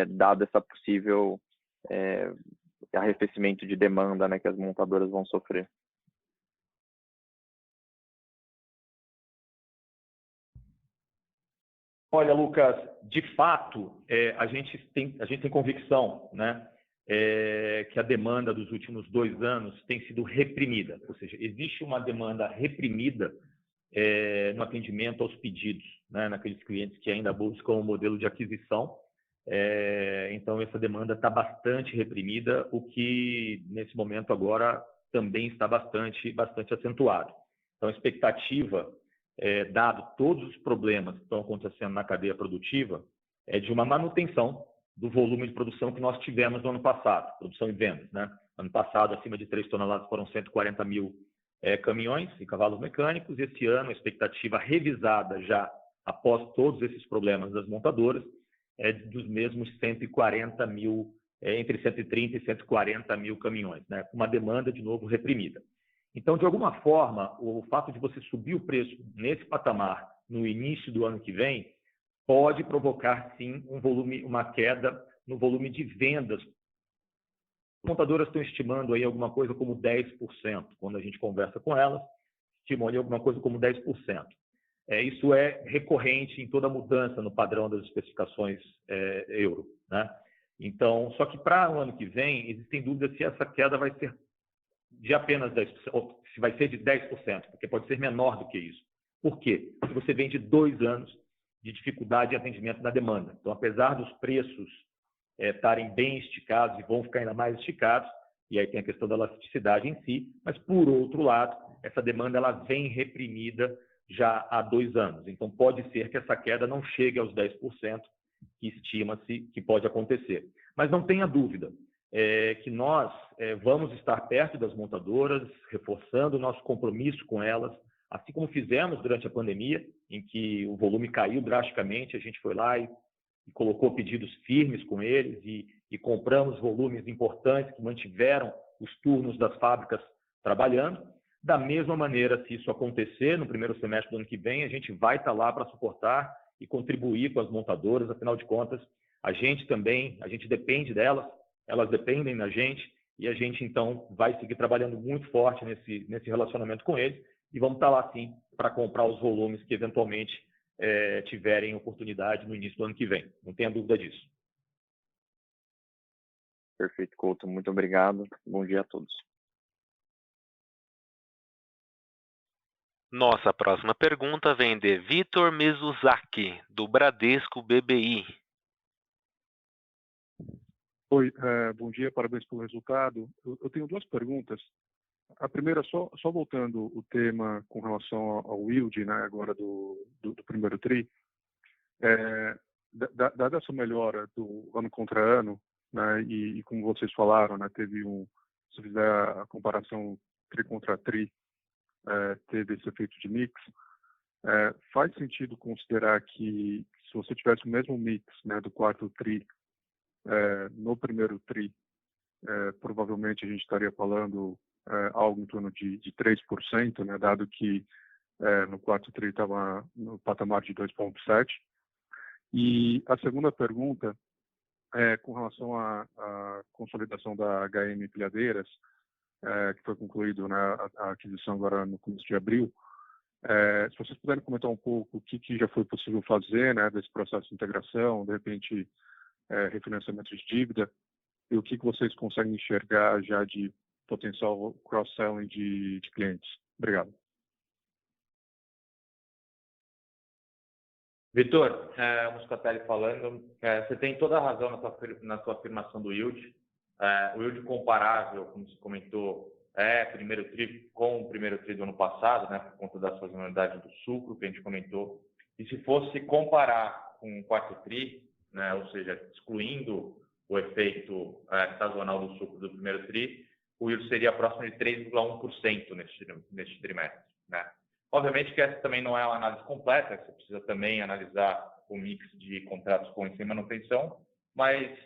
dado essa possível arrefecimento de demanda, né, que as montadoras vão sofrer. Olha, Lucas, de fato, a gente tem convicção, né, que a demanda dos últimos 2 anos tem sido reprimida, ou seja, existe uma demanda reprimida no atendimento aos pedidos, né, naqueles clientes que ainda buscam o modelo de aquisição. Então, essa demanda está bastante reprimida, o que, nesse momento agora, também está bastante acentuado. Então, a expectativa, dado todos os problemas que estão acontecendo na cadeia produtiva, é de uma manutenção do volume de produção que nós tivemos no ano passado, produção e vendas, né? Ano passado, acima de 3 toneladas, foram 140 mil caminhões e cavalos mecânicos. Esse ano, a expectativa revisada já após todos esses problemas das montadoras, é dos mesmos 140 mil, entre 130 e 140 mil caminhões, né? Com uma demanda, de novo, reprimida. Então, de alguma forma, o fato de você subir o preço nesse patamar no início do ano que vem pode provocar, sim, uma queda no volume de vendas. As montadoras estão estimando aí alguma coisa como 10%. Quando a gente conversa com elas, estimam ali alguma coisa como 10%. Isso é recorrente em toda mudança no padrão das especificações euro, né? Então, só que para o ano que vem, existem dúvidas se essa queda vai ser de apenas 10%, ou se vai ser de 10%, porque pode ser menor do que isso. Por quê? Porque você vem de 2 anos de dificuldade de atendimento da demanda. Então, apesar dos preços estarem bem esticados e vão ficar ainda mais esticados, e aí tem a questão da elasticidade em si, mas, por outro lado, essa demanda ela vem reprimida já há 2 anos. Então, pode ser que essa queda não chegue aos 10%, que estima-se que pode acontecer. Mas não tenha dúvida que nós vamos estar perto das montadoras, reforçando o nosso compromisso com elas, assim como fizemos durante a pandemia, em que o volume caiu drasticamente, a gente foi lá e colocou pedidos firmes com eles e compramos volumes importantes que mantiveram os turnos das fábricas trabalhando. Da mesma maneira, se isso acontecer no primeiro semestre do ano que vem, a gente vai estar lá para suportar e contribuir com as montadoras. Afinal de contas, a gente depende delas, elas dependem da gente, e a gente, então, vai seguir trabalhando muito forte nesse relacionamento com eles, e vamos estar lá, sim, para comprar os volumes que, eventualmente, tiverem oportunidade no início do ano que vem. Não tenha dúvida disso. Perfeito, Couto. Muito obrigado. Bom dia a todos. Nossa próxima pergunta vem de Vitor Mizuzaki, do Bradesco BBI. Oi, bom dia, parabéns pelo resultado. Eu tenho 2 perguntas. A primeira, só voltando o tema com relação ao yield, né, agora do primeiro TRI, dada essa melhora do ano contra ano, né, e como vocês falaram, né, se fizer a comparação TRI contra TRI, teve esse efeito de mix, faz sentido considerar que se você tivesse o mesmo mix, né, do quarto TRI no primeiro TRI, provavelmente a gente estaria falando algo em torno de 3%, né, dado que no quarto TRI estava no patamar de 2,7%. E a segunda pergunta é com relação à consolidação da HM Empilhadeiras, que foi concluído, né, a aquisição agora no começo de abril. Se vocês puderem comentar um pouco o que já foi possível fazer, né, desse processo de integração, de repente refinanciamento de dívida, e o que vocês conseguem enxergar já de potencial cross-selling de clientes. Obrigado. Vitor, Moscatelli falando, você tem toda a razão na sua afirmação do yield. O yield comparável, como você comentou, primeiro TRI com o primeiro TRI do ano passado, né, por conta da sazonalidade do sucro que a gente comentou. E se fosse comparar com o quarto TRI, né, ou seja, excluindo o efeito sazonal do sucro do primeiro TRI, o yield seria próximo de 3,1% neste trimestre, né? Obviamente que essa também não é uma análise completa, você precisa também analisar o mix de contratos com e sem manutenção, mas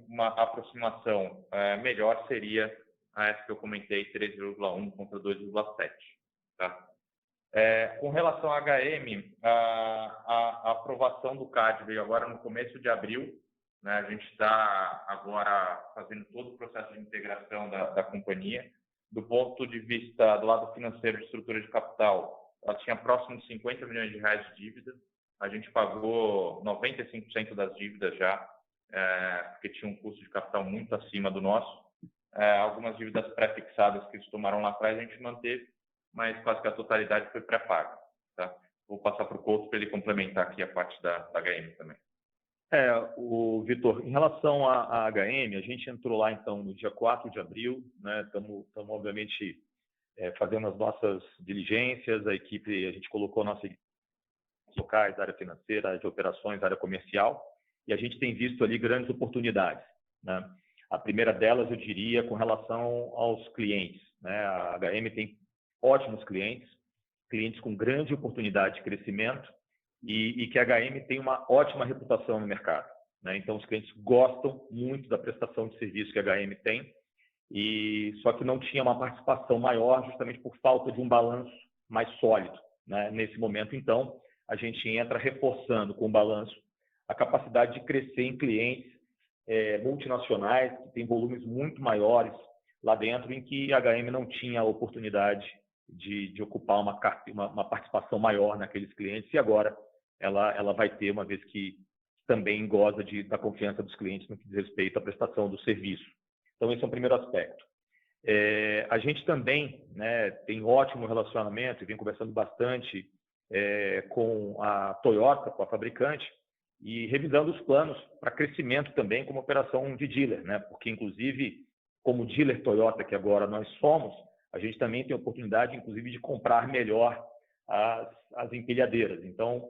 uma aproximação melhor seria essa que eu comentei, 3,1 contra 2,7. Tá? Com relação à HM, a aprovação do CAD veio agora no começo de abril, né? A gente está agora fazendo todo o processo de integração da companhia. Do ponto de vista do lado financeiro de estrutura de capital, ela tinha próximo de 50 milhões de reais de dívida. A gente pagou 95% das dívidas já, porque tinha um custo de capital muito acima do nosso. Algumas dívidas pré-fixadas que eles tomaram lá atrás a gente manteve, mas quase que a totalidade foi pré-paga. Tá? Vou passar para o Couto para ele complementar aqui a parte da HM também. O Vitor, em relação à HM, a gente entrou lá, então, no dia 4 de abril, né? Estamos, obviamente, fazendo as nossas diligências, a gente colocou a nossa equipe locais, área financeira, área de operações, área comercial, e a gente tem visto ali grandes oportunidades, né? A primeira delas, eu diria, com relação aos clientes, né? A HM tem ótimos clientes clientes com grande oportunidade de crescimento e que a HM tem uma ótima reputação no mercado, né? Então, os clientes gostam muito da prestação de serviço que a HM tem, só que não tinha uma participação maior justamente por falta de um balanço mais sólido, né? Nesse momento, então, a gente entra reforçando com o balanço a capacidade de crescer em clientes multinacionais, que têm volumes muito maiores lá dentro, em que a HM não tinha a oportunidade de ocupar uma participação maior naqueles clientes, e agora ela vai ter, uma vez que também goza da confiança dos clientes no que diz respeito à prestação do serviço. Então, esse é o primeiro aspecto. A gente também, né, tem ótimo relacionamento e vem conversando bastante com a Toyota, com a fabricante, e revisando os planos para crescimento também como operação de dealer, né? Porque, inclusive, como dealer Toyota, que agora nós somos, a gente também tem a oportunidade, inclusive, de comprar melhor as empilhadeiras. Então,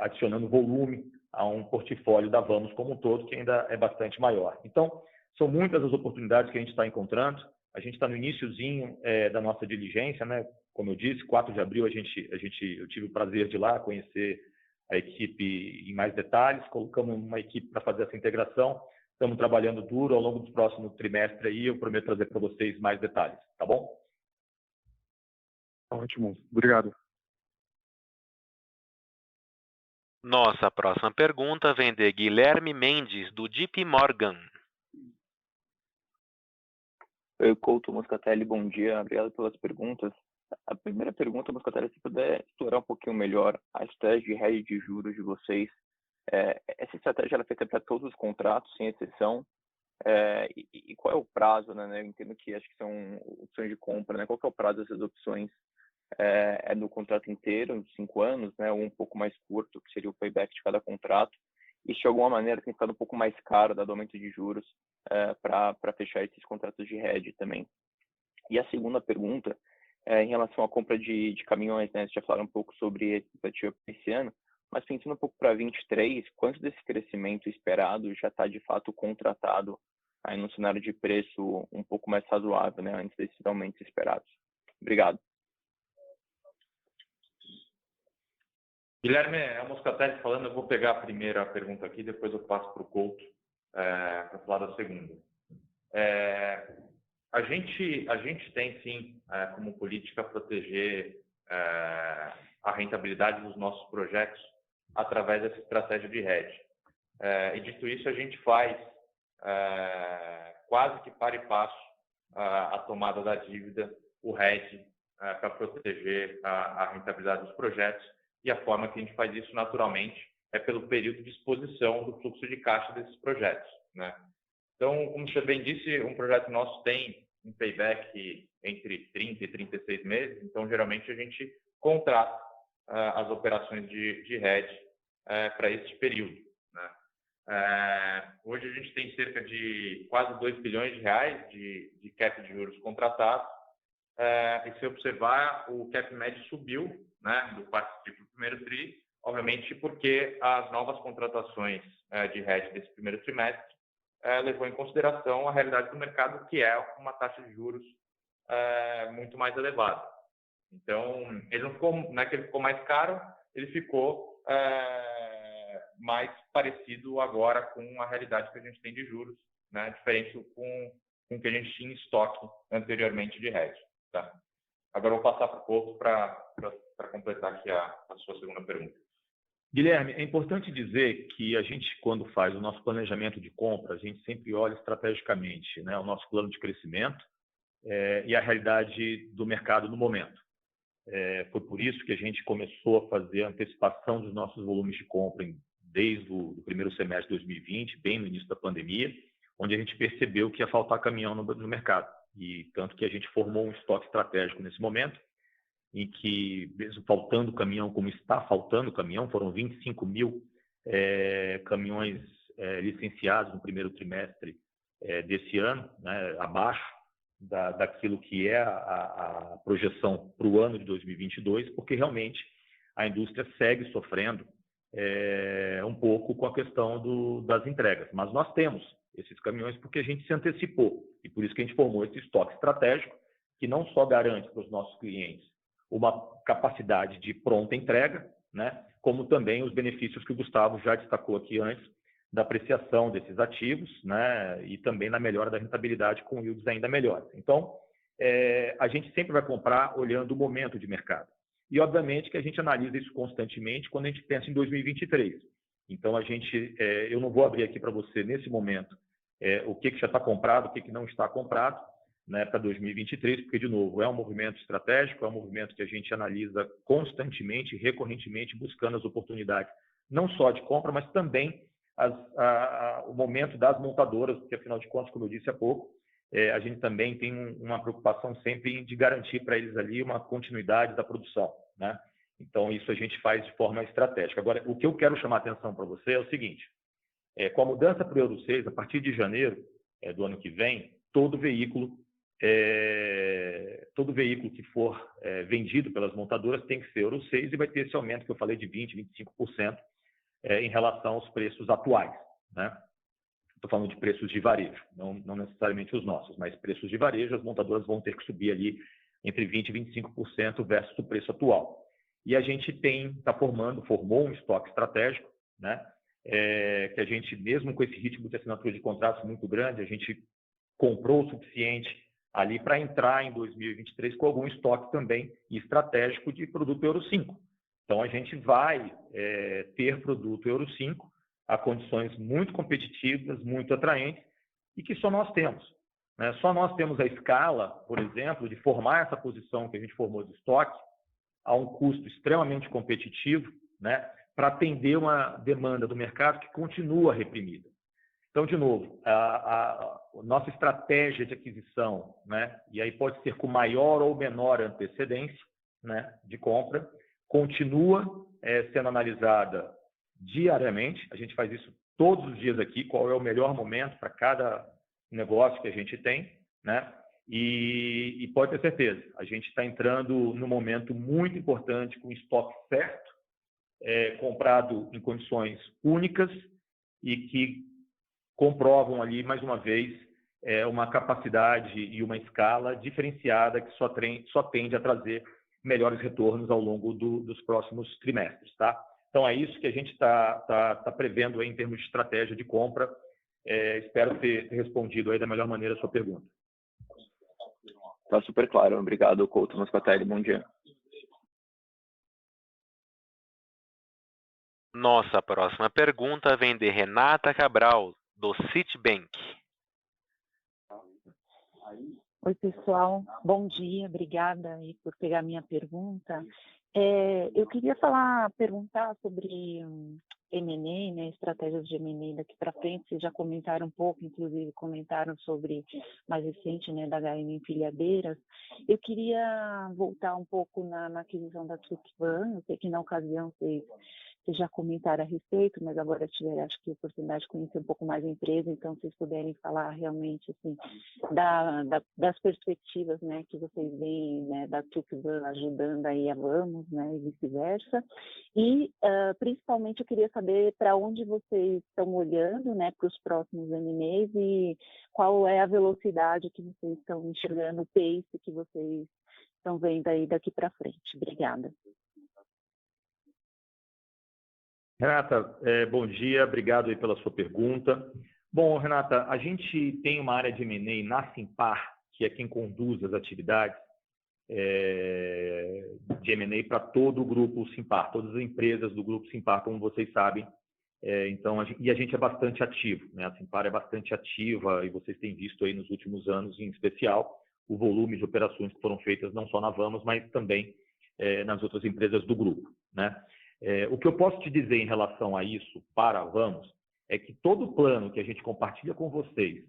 adicionando volume a um portfólio da Vamos como um todo, que ainda é bastante maior. Então, são muitas as oportunidades que a gente está encontrando. A gente está no iniciozinho da nossa diligência, né? Como eu disse, 4 de abril eu tive o prazer de ir lá conhecer a equipe em mais detalhes, colocamos uma equipe para fazer essa integração. Estamos trabalhando duro ao longo do próximo trimestre aí, eu prometo trazer para vocês mais detalhes, tá bom? Ótimo, obrigado. Nossa próxima pergunta vem de Guilherme Mendes, do JP Morgan. Oi, Couto, Moscatelli, bom dia. Obrigado pelas perguntas. A primeira pergunta, Moscatelli, se puder explorar um pouquinho melhor a estratégia de hedge de juros de vocês. Essa estratégia ela é feita para todos os contratos, sem exceção. E qual é o prazo, né? Eu entendo que acho que são opções de compra, né? Qual que é o prazo dessas opções? É no contrato inteiro, 5 anos, né? Ou um pouco mais curto, que seria o payback de cada contrato. E de alguma maneira tem ficado um pouco mais caro, dado o aumento de juros, para fechar esses contratos de hedge também. E a segunda pergunta em relação à compra de caminhões, né? Você já falaram um pouco sobre a expectativa para esse ano, mas pensando um pouco para 23, quanto desse crescimento esperado já está de fato contratado aí no cenário de preço um pouco mais razoável, né? Antes desses aumentos esperados? Obrigado. Guilherme, é o Moscatelli falando. Eu vou pegar a primeira pergunta aqui, depois eu passo para o Couto para falar da segunda. A gente tem, sim, como política, proteger a rentabilidade dos nossos projetos através dessa estratégia de hedge. E, dito isso, a gente faz quase que para e passo a tomada da dívida, o hedge, para proteger a rentabilidade dos projetos. E a forma que a gente faz isso, naturalmente, é pelo período de exposição do fluxo de caixa desses projetos, né? Então, como você bem disse, um projeto nosso tem um payback entre 30 e 36 meses, então, geralmente, a gente contrata as operações de hedge para esse período, né? Hoje, a gente tem cerca de quase 2 bilhões de reais de cap de juros contratados, e se observar, o cap médio subiu, né, do quarto tri para o primeiro tri, obviamente porque as novas contratações de hedge desse primeiro trimestre levou em consideração a realidade do mercado, que é uma taxa de juros muito mais elevada. Então, ele não é que ele ficou mais caro, ele ficou mais parecido agora com a realidade que a gente tem de juros, né, diferente com o que a gente tinha em estoque anteriormente de hedge. Tá? Agora eu vou passar para o Couto para completar aqui a sua segunda pergunta. Guilherme, é importante dizer que a gente, quando faz o nosso planejamento de compra, a gente sempre olha estrategicamente, né, o nosso plano de crescimento e a realidade do mercado no momento. Foi por isso que a gente começou a fazer a antecipação dos nossos volumes de compra desde o primeiro semestre de 2020, bem no início da pandemia, onde a gente percebeu que ia faltar caminhão no mercado. E tanto que a gente formou um estoque estratégico nesse momento, em que, mesmo faltando caminhão, como está faltando caminhão, foram 25 mil caminhões licenciados no primeiro trimestre desse ano, né, abaixo daquilo que é a projeção para o ano de 2022, porque realmente a indústria segue sofrendo um pouco com a questão das entregas. Mas nós temos esses caminhões porque a gente se antecipou, e por isso que a gente formou esse estoque estratégico, que não só garante para os nossos clientes uma capacidade de pronta entrega, né? Como também os benefícios que o Gustavo já destacou aqui antes, da apreciação desses ativos, né? E também na melhora da rentabilidade com yields ainda melhores. Então, a gente sempre vai comprar olhando o momento de mercado. E, obviamente, que a gente analisa isso constantemente quando a gente pensa em 2023. Então, eu não vou abrir aqui para você, nesse momento, o que já está comprado, o que não está comprado, né, para 2023, porque, de novo, é um movimento estratégico, é um movimento que a gente analisa constantemente, recorrentemente, buscando as oportunidades, não só de compra, mas também o momento das montadoras, porque, afinal de contas, como eu disse há pouco, a gente também tem uma preocupação sempre de garantir para eles ali uma continuidade da produção, né? Então, isso a gente faz de forma estratégica. Agora, o que eu quero chamar a atenção para você é o seguinte, com a mudança para o Euro 6, a partir de janeiro do ano que vem, todo veículo que for vendido pelas montadoras tem que ser Euro 6 e vai ter esse aumento que eu falei de 20%, 25% em relação aos preços atuais, né? Estou falando de preços de varejo, não necessariamente os nossos, mas preços de varejo, as montadoras vão ter que subir ali entre 20% e 25% versus o preço atual. E a gente formou um estoque estratégico, né? Que a gente, mesmo com esse ritmo de assinatura de contratos muito grande, a gente comprou o suficiente ali para entrar em 2023 com algum estoque também estratégico de produto Euro 5. Então, a gente vai ter produto Euro 5 a condições muito competitivas, muito atraentes, e que só nós temos, né? Só nós temos a escala, por exemplo, de formar essa posição que a gente formou de estoque a um custo extremamente competitivo, né? Para atender uma demanda do mercado que continua reprimida. Então, de novo, a nossa estratégia de aquisição, né? E aí pode ser com maior ou menor antecedência, né? De compra, continua sendo analisada diariamente. A gente faz isso todos os dias aqui, qual é o melhor momento para cada negócio que a gente tem, né? E pode ter certeza, a gente está entrando num momento muito importante com o estoque certo, comprado em condições únicas e que comprovam ali, mais uma vez, uma capacidade e uma escala diferenciada que só tende a trazer melhores retornos ao longo dos próximos trimestres, tá? Então, é isso que a gente está prevendo aí em termos de estratégia de compra. Espero ter respondido aí da melhor maneira a sua pergunta. Está super claro. Obrigado, Couto Moscatelli. Bom dia. Nossa próxima pergunta vem de Renata Cabral, do Citibank. Oi, pessoal. Bom dia. Obrigada aí por pegar minha pergunta. Eu queria perguntar sobre M&A, né, estratégias de M&A daqui para frente. Vocês já comentaram um pouco, inclusive comentaram sobre mais recente, né, da HM Empilhadeiras. Eu queria voltar um pouco na aquisição da Truckvan. Eu sei que na ocasião vocês já comentaram a respeito, mas agora tiveram, acho que, a oportunidade de conhecer um pouco mais a empresa, então, se vocês puderem falar realmente, assim, das perspectivas, né, que vocês veem, né, da Truckvan ajudando aí a Vamos, né, e vice-versa. E, principalmente, eu queria saber para onde vocês estão olhando, né, para os próximos M&As e qual é a velocidade que vocês estão enxergando, o pace que vocês estão vendo aí daqui para frente. Obrigada. Renata, bom dia, obrigado aí pela sua pergunta. Bom, Renata, a gente tem uma área de M&A na Simpar, que é quem conduz as atividades de M&A para todo o grupo Simpar, todas as empresas do grupo Simpar, como vocês sabem. Então, a gente é bastante ativo, né? A Simpar é bastante ativa e vocês têm visto aí nos últimos anos, em especial, o volume de operações que foram feitas não só na Vamos, mas também nas outras empresas do grupo, né? O que eu posso te dizer em relação a isso, para a Vamos, é que todo o plano que a gente compartilha com vocês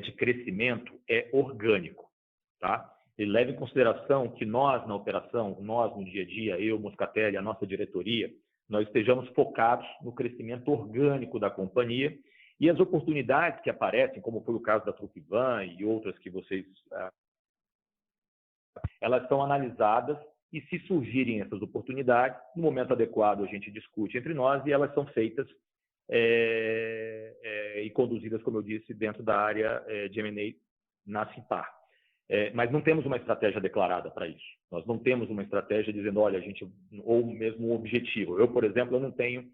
de crescimento é orgânico, tá? Ele leva em consideração que nós, na operação, nós no dia a dia, eu, Moscatelli, a nossa diretoria, nós estejamos focados no crescimento orgânico da companhia e as oportunidades que aparecem, como foi o caso da Truckvan e outras que vocês... elas são analisadas e, se surgirem essas oportunidades, no momento adequado a gente discute entre nós e elas são feitas e conduzidas, como eu disse, dentro da área de M&A na Simpar. Mas não temos uma estratégia declarada para isso. Nós não temos uma estratégia dizendo, olha, ou mesmo um objetivo. Eu, por exemplo, eu não tenho,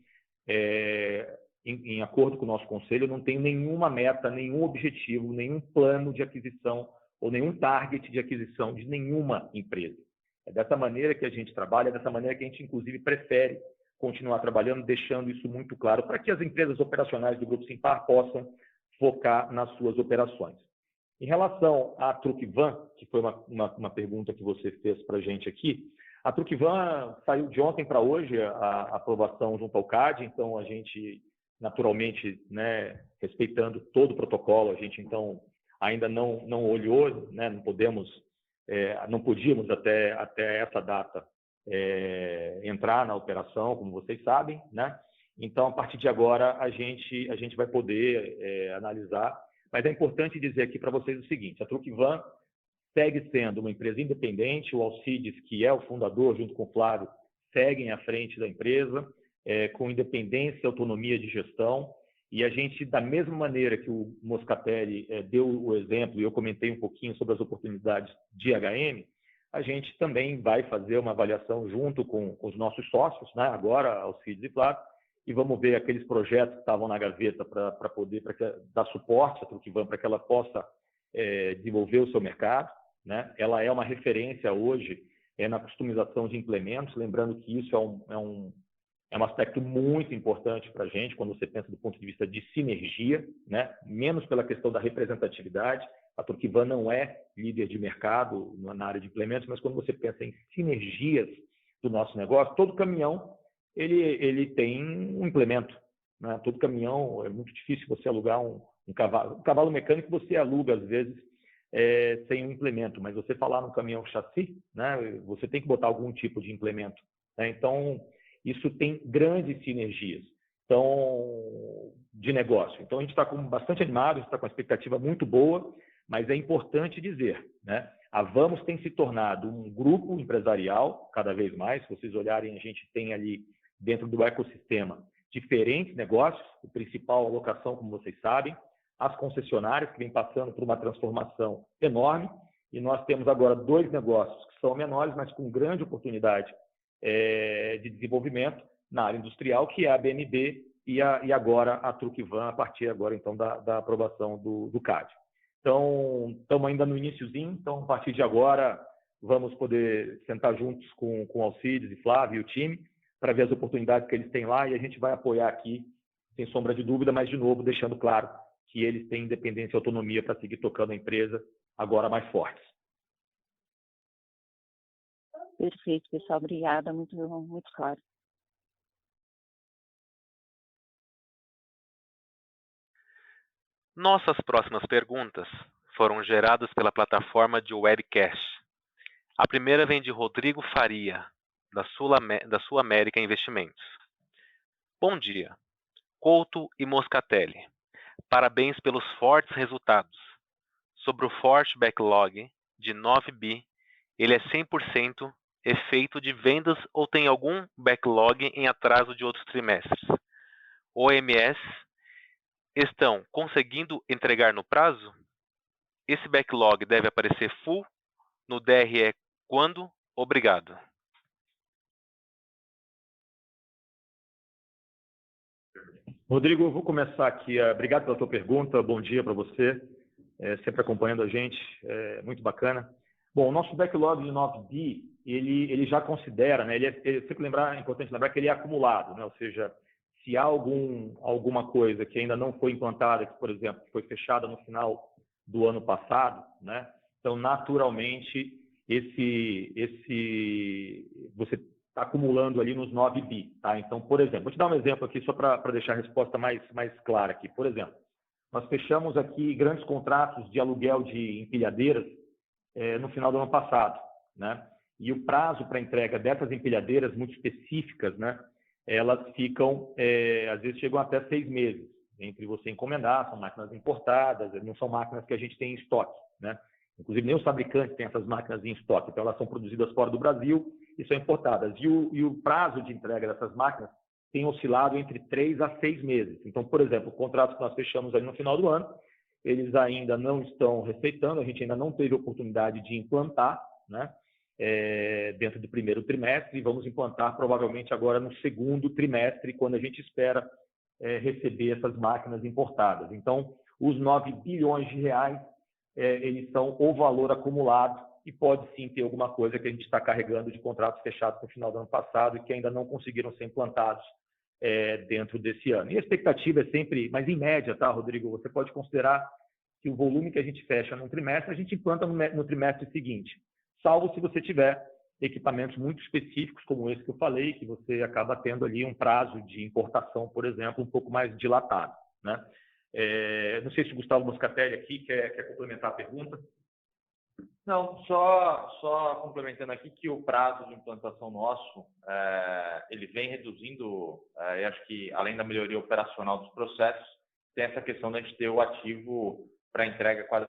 em acordo com o nosso conselho, eu não tenho nenhuma meta, nenhum objetivo, nenhum plano de aquisição ou nenhum target de aquisição de nenhuma empresa. É dessa maneira que a gente trabalha, é dessa maneira que a gente, inclusive, prefere continuar trabalhando, deixando isso muito claro para que as empresas operacionais do Grupo Simpar possam focar nas suas operações. Em relação à Truckvan, que foi uma pergunta que você fez para a gente aqui, a Truckvan saiu de ontem para hoje a aprovação junto ao CAD, então a gente, naturalmente, né, respeitando todo o protocolo, a gente, então, ainda não olhou, né, não podíamos até essa data entrar na operação, como vocês sabem, né? Então, a partir de agora, a gente vai poder analisar. Mas é importante dizer aqui para vocês o seguinte, a Truckvan segue sendo uma empresa independente, o Alcides, que é o fundador, junto com o Flávio, seguem à frente da empresa, com independência e autonomia de gestão, e a gente, da mesma maneira que o Moscatelli deu o exemplo, e eu comentei um pouquinho sobre as oportunidades de HM, a gente também vai fazer uma avaliação junto com os nossos sócios, né? Agora, Alcides e Flávio, e vamos ver aqueles projetos que estavam na gaveta para poder dar suporte à Truckvan para que ela possa desenvolver o seu mercado, né? Ela é uma referência hoje na customização de implementos, lembrando que isso é um aspecto muito importante para a gente quando você pensa do ponto de vista de sinergia, né? Menos pela questão da representatividade. A Truckvan não é líder de mercado na área de implementos, mas quando você pensa em sinergias do nosso negócio, todo caminhão ele tem um implemento, né? Todo caminhão, é muito difícil você alugar um cavalo. Um cavalo mecânico você aluga, às vezes, sem um implemento, mas você falar num caminhão chassi, né? Você tem que botar algum tipo de implemento, né? Então, isso tem grandes sinergias de negócio. Então, a gente está bastante animado, a gente está com uma expectativa muito boa, mas é importante dizer, né? A Vamos tem se tornado um grupo empresarial, cada vez mais. Se vocês olharem, a gente tem ali, dentro do ecossistema, diferentes negócios. O principal, a locação, como vocês sabem, as concessionárias, que vem passando por uma transformação enorme, e nós temos agora 2 negócios que são menores, mas com grande oportunidade de desenvolvimento na área industrial, que é a BNB e agora a Truckvan, a partir agora, então, da aprovação do CAD. Então, estamos ainda no iniciozinho, então, a partir de agora, vamos poder sentar juntos com Alcides e Flávio e o time, para ver as oportunidades que eles têm lá, e a gente vai apoiar aqui, sem sombra de dúvida, mas, de novo, deixando claro que eles têm independência e autonomia para seguir tocando a empresa, agora mais fortes. Perfeito, pessoal. Obrigada. Muito claro. Nossas próximas perguntas foram geradas pela plataforma de webcast. A primeira vem de Rodrigo Faria, da Sul América Investimentos. Bom dia, Couto e Moscatelli. Parabéns pelos fortes resultados. Sobre o forte backlog de 9 bi, ele é 100% efeito de vendas ou tem algum backlog em atraso de outros trimestres? OMS estão conseguindo entregar no prazo? Esse backlog deve aparecer full no DRE quando? Obrigado. Rodrigo, eu vou começar aqui. Obrigado pela tua pergunta. Bom dia para você, sempre acompanhando a gente. Muito bacana. Bom, o nosso backlog de 9 bi, ele já considera, né? É importante lembrar que ele é acumulado, né? Ou seja, se há alguma coisa que ainda não foi implantada, que, por exemplo, foi fechada no final do ano passado, né? Então, naturalmente, você está acumulando ali nos 9 bi, tá? Então, por exemplo, vou te dar um exemplo aqui só para deixar a resposta mais clara aqui. Por exemplo, nós fechamos aqui grandes contratos de aluguel de empilhadeiras no final do ano passado, né? E o prazo para entrega dessas empilhadeiras muito específicas, né? Elas ficam, às vezes chegam até 6 meses, entre você encomendar, são máquinas importadas, não são máquinas que a gente tem em estoque, né? Inclusive, nem os fabricantes têm essas máquinas em estoque, então elas são produzidas fora do Brasil e são importadas. E o prazo de entrega dessas máquinas tem oscilado entre 3 a 6 meses. Então, por exemplo, o contrato que nós fechamos ali no final do ano, eles ainda não estão receitando, a gente ainda não teve oportunidade de implantar, né, dentro do primeiro trimestre, e vamos implantar provavelmente agora no segundo trimestre, quando a gente espera receber essas máquinas importadas. Então, os 9 bilhões de reais, eles são o valor acumulado, e pode sim ter alguma coisa que a gente está carregando de contratos fechados no final do ano passado e que ainda não conseguiram ser implantados dentro desse ano. E a expectativa é sempre, mas em média, tá, Rodrigo? Você pode considerar que o volume que a gente fecha num trimestre, a gente implanta no trimestre seguinte, salvo se você tiver equipamentos muito específicos, como esse que eu falei, que você acaba tendo ali um prazo de importação, por exemplo, um pouco mais dilatado, né? Não sei se o Gustavo Moscatelli aqui quer complementar a pergunta. Não, só complementando aqui que o prazo de implantação nosso, ele vem reduzindo, eu acho que além da melhoria operacional dos processos, tem essa questão de a gente ter o ativo para entrega quadra.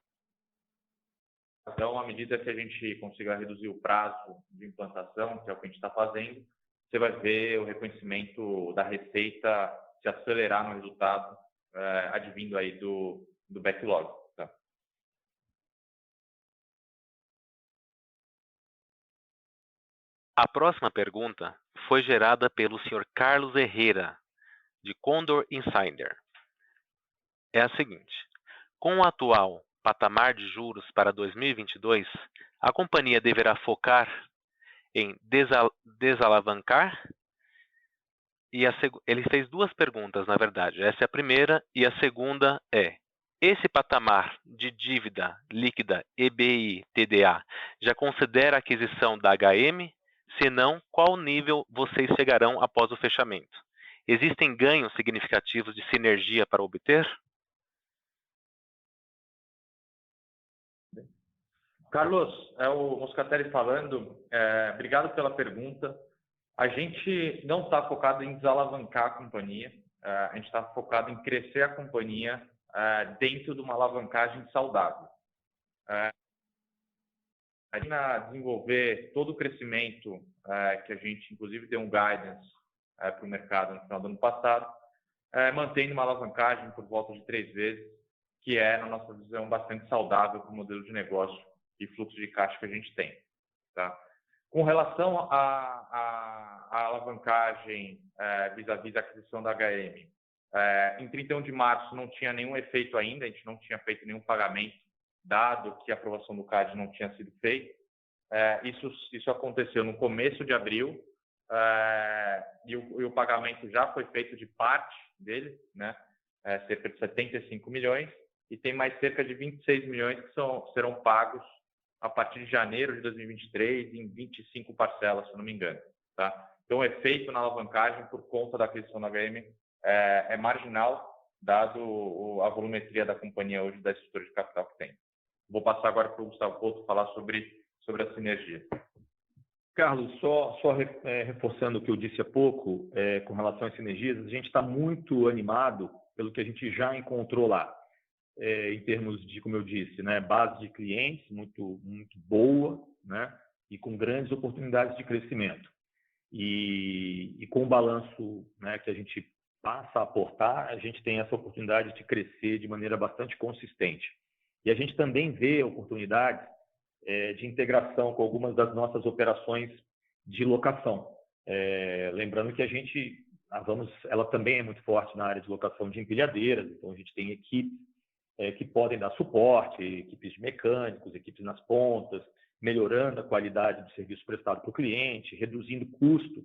Então, à medida que a gente consiga reduzir o prazo de implantação, que é o que a gente está fazendo, você vai ver o reconhecimento da receita se acelerar no resultado, advindo aí do backlog. Tá? A próxima pergunta foi gerada pelo Sr. Carlos Herrera, de Condor Insider. É a seguinte: com o atual patamar de juros para 2022, a companhia deverá focar em desalavancar? E ele fez duas perguntas, na verdade. Essa é a primeira, e a segunda é: esse patamar de dívida líquida EBI-TDA já considera a aquisição da HM? Se não, qual nível vocês chegarão após o fechamento? Existem ganhos significativos de sinergia para obter? Carlos, é o Moscatelli falando. Obrigado pela pergunta. A gente não está focado em desalavancar a companhia, a gente está focado em crescer a companhia dentro de uma alavancagem saudável. A gente vai desenvolver todo o crescimento que a gente, inclusive, deu um guidance para o mercado no final do ano passado, mantendo uma alavancagem por volta de 3 vezes, que é, na nossa visão, bastante saudável para o modelo de negócio e fluxo de caixa que a gente tem. Tá? Com relação à alavancagem vis-à-vis a aquisição da HM, em 31 de março não tinha nenhum efeito ainda, a gente não tinha feito nenhum pagamento, dado que a aprovação do CAD não tinha sido feita. Isso aconteceu no começo de abril, e o pagamento já foi feito de parte dele, né? Cerca de 75 milhões, e tem mais cerca de 26 milhões que serão pagos a partir de janeiro de 2023 em 25 parcelas, se não me engano. Tá? Então, o efeito na alavancagem por conta da aquisição da HM é marginal, dado a volumetria da companhia hoje, da estrutura de capital que tem. Vou passar agora para o Gustavo Couto falar sobre a sinergia. Carlos, só reforçando o que eu disse há pouco, com relação às sinergias, a gente está muito animado pelo que a gente já encontrou lá. Em termos de, como eu disse, né, base de clientes muito, muito boa, né, e com grandes oportunidades de crescimento. E com o balanço, né, que a gente passa a aportar, a gente tem essa oportunidade de crescer de maneira bastante consistente. E a gente também vê oportunidades de integração com algumas das nossas operações de locação. Lembrando que a Vamos, ela também é muito forte na área de locação de empilhadeiras, então a gente tem equipes que podem dar suporte, equipes de mecânicos, equipes nas pontas, melhorando a qualidade do serviço prestado para o cliente, reduzindo o custo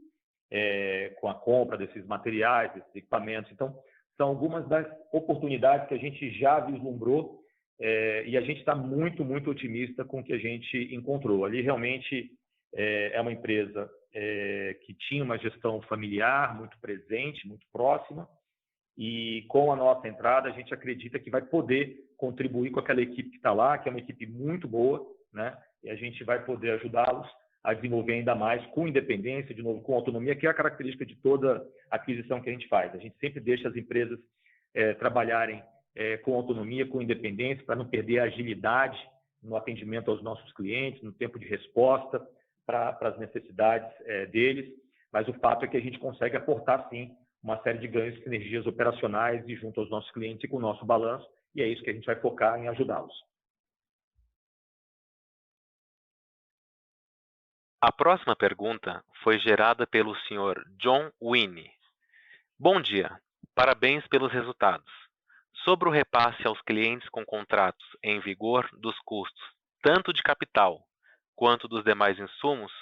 com a compra desses materiais, desses equipamentos. Então, são algumas das oportunidades que a gente já vislumbrou e a gente está muito, muito otimista com o que a gente encontrou. Ali, realmente, é uma empresa que tinha uma gestão familiar muito presente, muito próxima, e com a nossa entrada, a gente acredita que vai poder contribuir com aquela equipe que está lá, que é uma equipe muito boa, né? E a gente vai poder ajudá-los a desenvolver ainda mais com independência, de novo, com autonomia, que é a característica de toda aquisição que a gente faz. A gente sempre deixa as empresas trabalharem com autonomia, com independência, para não perder a agilidade no atendimento aos nossos clientes, no tempo de resposta para as necessidades deles. Mas o fato é que a gente consegue aportar, sim, uma série de ganhos e sinergias operacionais e junto aos nossos clientes e com o nosso balanço. e é isso que a gente vai focar em ajudá-los. A próxima pergunta foi gerada pelo Sr. John Winnie. Bom dia, parabéns pelos resultados. Sobre o repasse aos clientes com contratos em vigor dos custos, tanto de capital quanto dos demais insumos,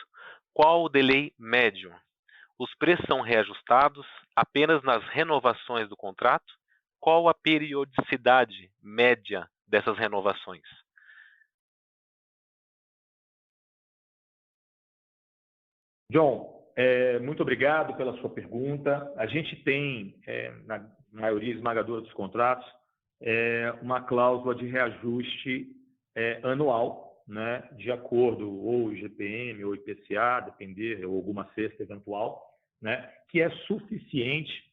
qual o delay médio? Os preços são reajustados apenas nas renovações do contrato? Qual a periodicidade média dessas renovações? John, muito obrigado pela sua pergunta. A gente tem, na maioria esmagadora dos contratos, uma cláusula de reajuste anual, né, de acordo ou IGPM ou IPCA, depender, ou alguma cesta eventual, né, que é suficiente,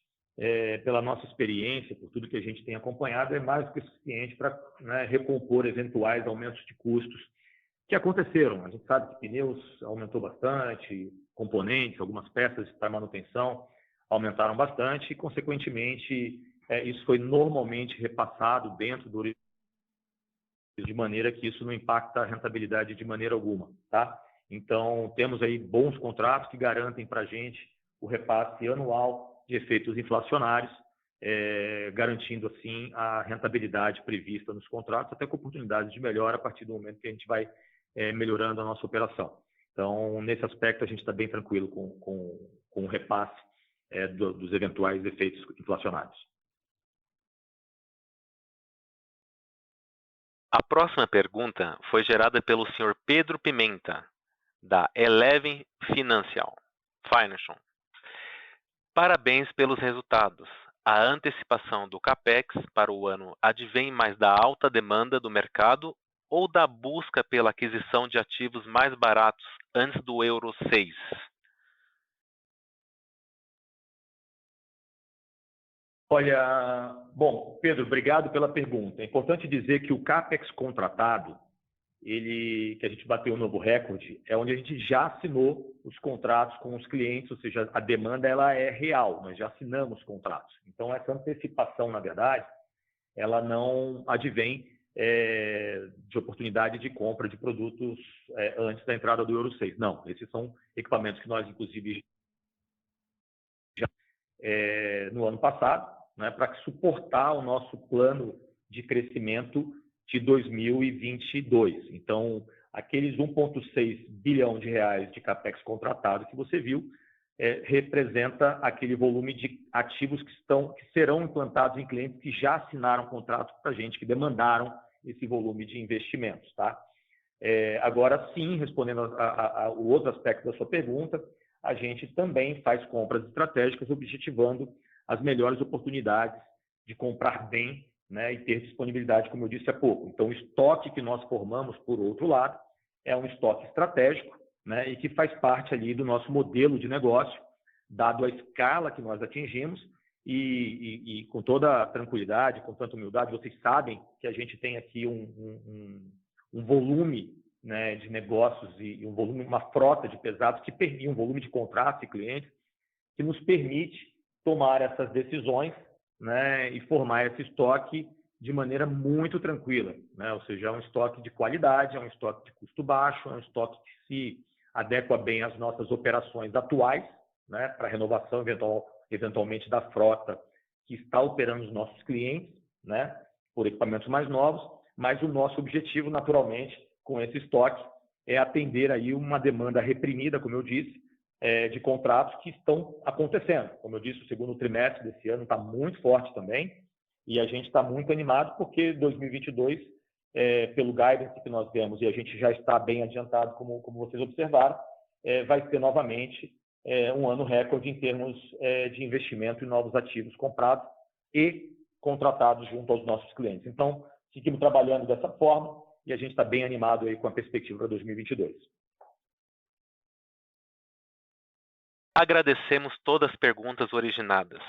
pela nossa experiência, por tudo que a gente tem acompanhado, é mais do que suficiente para, né, recompor eventuais aumentos de custos que aconteceram. A gente sabe que pneus aumentou bastante, componentes, algumas peças para manutenção aumentaram bastante e, consequentemente, isso foi normalmente repassado dentro do de maneira que isso não impacta a rentabilidade de maneira alguma, tá? Então, temos aí bons contratos que garantem para a gente o repasse anual de efeitos inflacionários, garantindo, assim, a rentabilidade prevista nos contratos, até com oportunidades de melhora a partir do momento que a gente vai melhorando a nossa operação. Então, nesse aspecto, a gente está bem tranquilo com o repasse dos eventuais efeitos inflacionários. A próxima pergunta foi gerada pelo Sr. Pedro Pimenta, da Eleven Financial. Parabéns pelos resultados. A antecipação do CAPEX para o ano advém mais da alta demanda do mercado ou da busca pela aquisição de ativos mais baratos antes do Euro 6? Olha, bom, Pedro, obrigado pela pergunta. É importante dizer que o CAPEX contratado, que a gente bateu um novo recorde, é onde a gente já assinou os contratos com os clientes, ou seja, a demanda ela é real, nós já assinamos contratos. Então, essa antecipação, na verdade, ela não advém de oportunidade de compra de produtos antes da entrada do Euro 6. Não, esses são equipamentos que nós, inclusive, já no ano passado, né, para suportar o nosso plano de crescimento de 2022. Então, aqueles 1,6 bilhão de reais de CAPEX contratado que você viu, representa aquele volume de ativos que serão implantados em clientes que já assinaram contrato para a gente, que demandaram esse volume de investimentos, tá? Agora, sim, respondendo ao outro aspecto da sua pergunta, a gente também faz compras estratégicas objetivando as melhores oportunidades de comprar bem, né, e ter disponibilidade, como eu disse há pouco. Então, o estoque que nós formamos, por outro lado, é um estoque estratégico, né, e que faz parte ali do nosso modelo de negócio, dado a escala que nós atingimos e com toda a tranquilidade, com tanta humildade, vocês sabem que a gente tem aqui um volume, né, de negócios e um volume, uma frota de pesados que permite um volume de contratos e clientes que nos permite tomar essas decisões, né, e formar esse estoque de maneira muito tranquila, né? Ou seja, é um estoque de qualidade, é um estoque de custo baixo, é um estoque que se adequa bem às nossas operações atuais, né, para renovação eventualmente da frota que está operando os nossos clientes, né, por equipamentos mais novos, mas o nosso objetivo, naturalmente, com esse estoque, é atender aí uma demanda reprimida, como eu disse, de contratos que estão acontecendo. Como eu disse, o segundo trimestre desse ano está muito forte também, e a gente está muito animado porque 2022, pelo guidance que nós demos, e a gente já está bem adiantado, como vocês observaram, vai ser novamente um ano recorde em termos de investimento em novos ativos comprados e contratados junto aos nossos clientes. Então, seguimos trabalhando dessa forma e a gente está bem animado aí com a perspectiva para 2022. Agradecemos todas as perguntas originadas.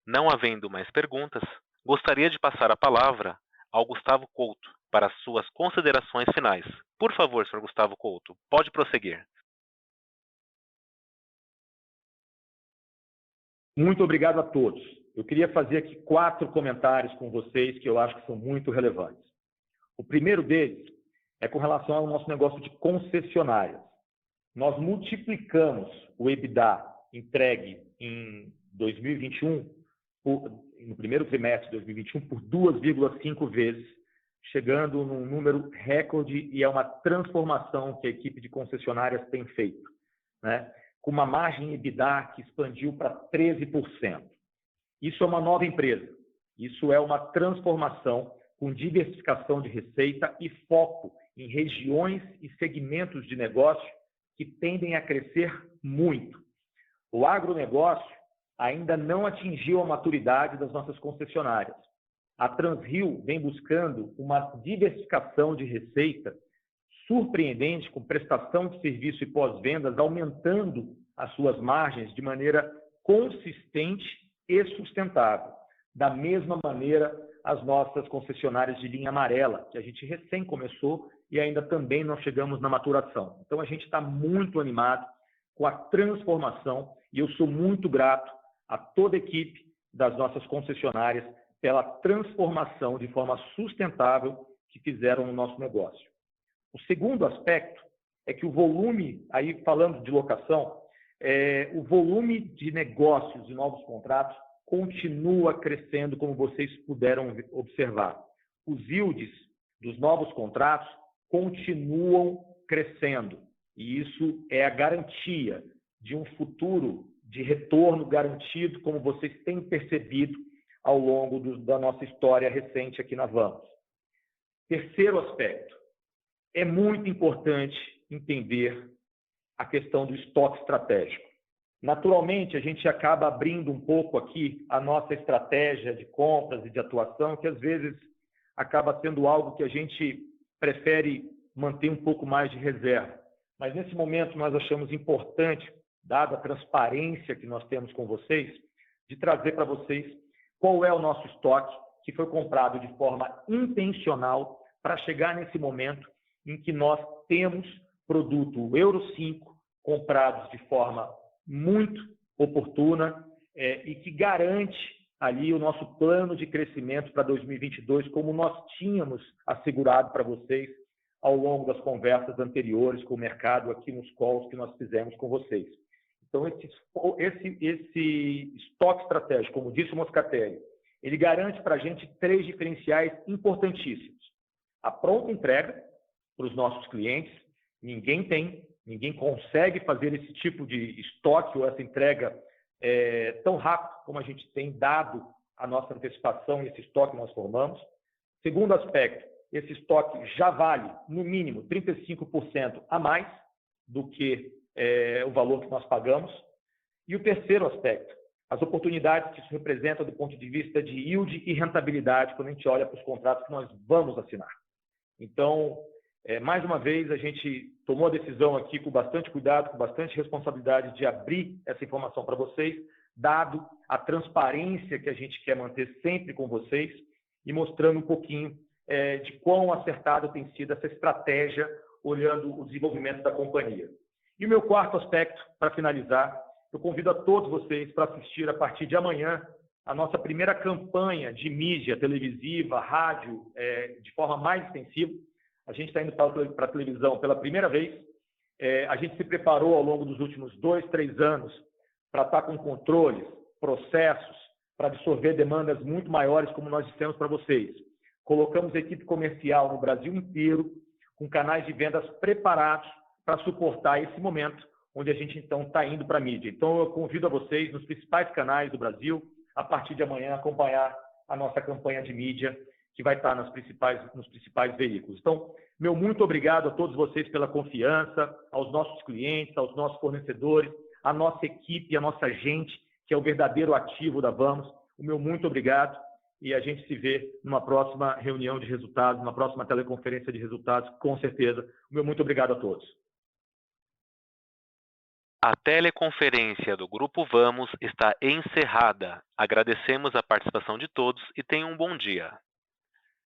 Não havendo mais perguntas, gostaria de passar a palavra ao Gustavo Couto para as suas considerações finais. Por favor, Sr. Gustavo Couto, pode prosseguir. Muito obrigado a todos. Eu queria fazer aqui 4 comentários com vocês que eu acho que são muito relevantes. O primeiro deles é com relação ao nosso negócio de concessionárias. Nós multiplicamos o EBITDA entregue em 2021, no primeiro trimestre de 2021, por 2,5 vezes, chegando num número recorde, e é uma transformação que a equipe de concessionárias tem feito, né? Com uma margem EBITDA que expandiu para 13%. Isso é uma nova empresa. Isso é uma transformação com diversificação de receita e foco em regiões e segmentos de negócio que tendem a crescer muito. O agronegócio ainda não atingiu a maturidade das nossas concessionárias. A Transrio vem buscando uma diversificação de receita surpreendente, com prestação de serviço e pós-vendas, aumentando as suas margens de maneira consistente e sustentável. Da mesma maneira, as nossas concessionárias de linha amarela, que a gente recém começou e ainda também não chegamos na maturação. Então, a gente está muito animado com a transformação e eu sou muito grato a toda a equipe das nossas concessionárias pela transformação de forma sustentável que fizeram no nosso negócio. O segundo aspecto é que o volume, aí falando de locação, o volume de negócios e novos contratos continua crescendo, como vocês puderam observar. Os yields dos novos contratos continuam crescendo, e isso é a garantia de um futuro de retorno garantido, como vocês têm percebido ao longo da nossa história recente aqui na Vamos. Terceiro aspecto, é muito importante entender a questão do estoque estratégico. Naturalmente, a gente acaba abrindo um pouco aqui a nossa estratégia de compras e de atuação, que às vezes acaba sendo algo que a gente prefere manter um pouco mais de reserva. Mas nesse momento nós achamos importante, dada a transparência que nós temos com vocês, de trazer para vocês qual é o nosso estoque que foi comprado de forma intencional para chegar nesse momento em que nós temos produto Euro 5 comprados de forma muito oportuna e que garante ali o nosso plano de crescimento para 2022, como nós tínhamos assegurado para vocês ao longo das conversas anteriores com o mercado aqui nos calls que nós fizemos com vocês. Então, esse estoque estratégico, como disse o Moscatelli, ele garante para a gente 3 diferenciais importantíssimos. A pronta entrega para os nossos clientes, ninguém consegue fazer esse tipo de estoque ou essa entrega tão rápido como a gente tem dado a nossa antecipação e esse estoque que nós formamos. Segundo aspecto, esse estoque já vale, no mínimo, 35% a mais do que o valor que nós pagamos. E o terceiro aspecto, as oportunidades que isso representa do ponto de vista de yield e rentabilidade quando a gente olha para os contratos que nós vamos assinar. Então, mais uma vez, a gente tomou a decisão aqui com bastante cuidado, com bastante responsabilidade de abrir essa informação para vocês, dado a transparência que a gente quer manter sempre com vocês e mostrando um pouquinho de quão acertada tem sido essa estratégia, olhando o desenvolvimento da companhia. E o meu quarto aspecto, para finalizar, eu convido a todos vocês para assistir a partir de amanhã a nossa primeira campanha de mídia televisiva, rádio, de forma mais extensiva. A gente está indo para a televisão pela primeira vez. A gente se preparou ao longo dos últimos 2, 3 anos para estar com controles, processos, para absorver demandas muito maiores, como nós dissemos para vocês. Colocamos a equipe comercial no Brasil inteiro, com canais de vendas preparados para suportar esse momento, onde a gente, então, está indo para a mídia. Então, eu convido a vocês, nos principais canais do Brasil, a partir de amanhã, acompanhar a nossa campanha de mídia, que vai estar nos principais veículos. Então, meu muito obrigado a todos vocês pela confiança, aos nossos clientes, aos nossos fornecedores, à nossa equipe, à nossa gente, que é o verdadeiro ativo da Vamos. O meu muito obrigado e a gente se vê numa próxima reunião de resultados, numa próxima teleconferência de resultados, com certeza. O meu muito obrigado a todos. A teleconferência do Grupo Vamos está encerrada. Agradecemos a participação de todos e tenham um bom dia.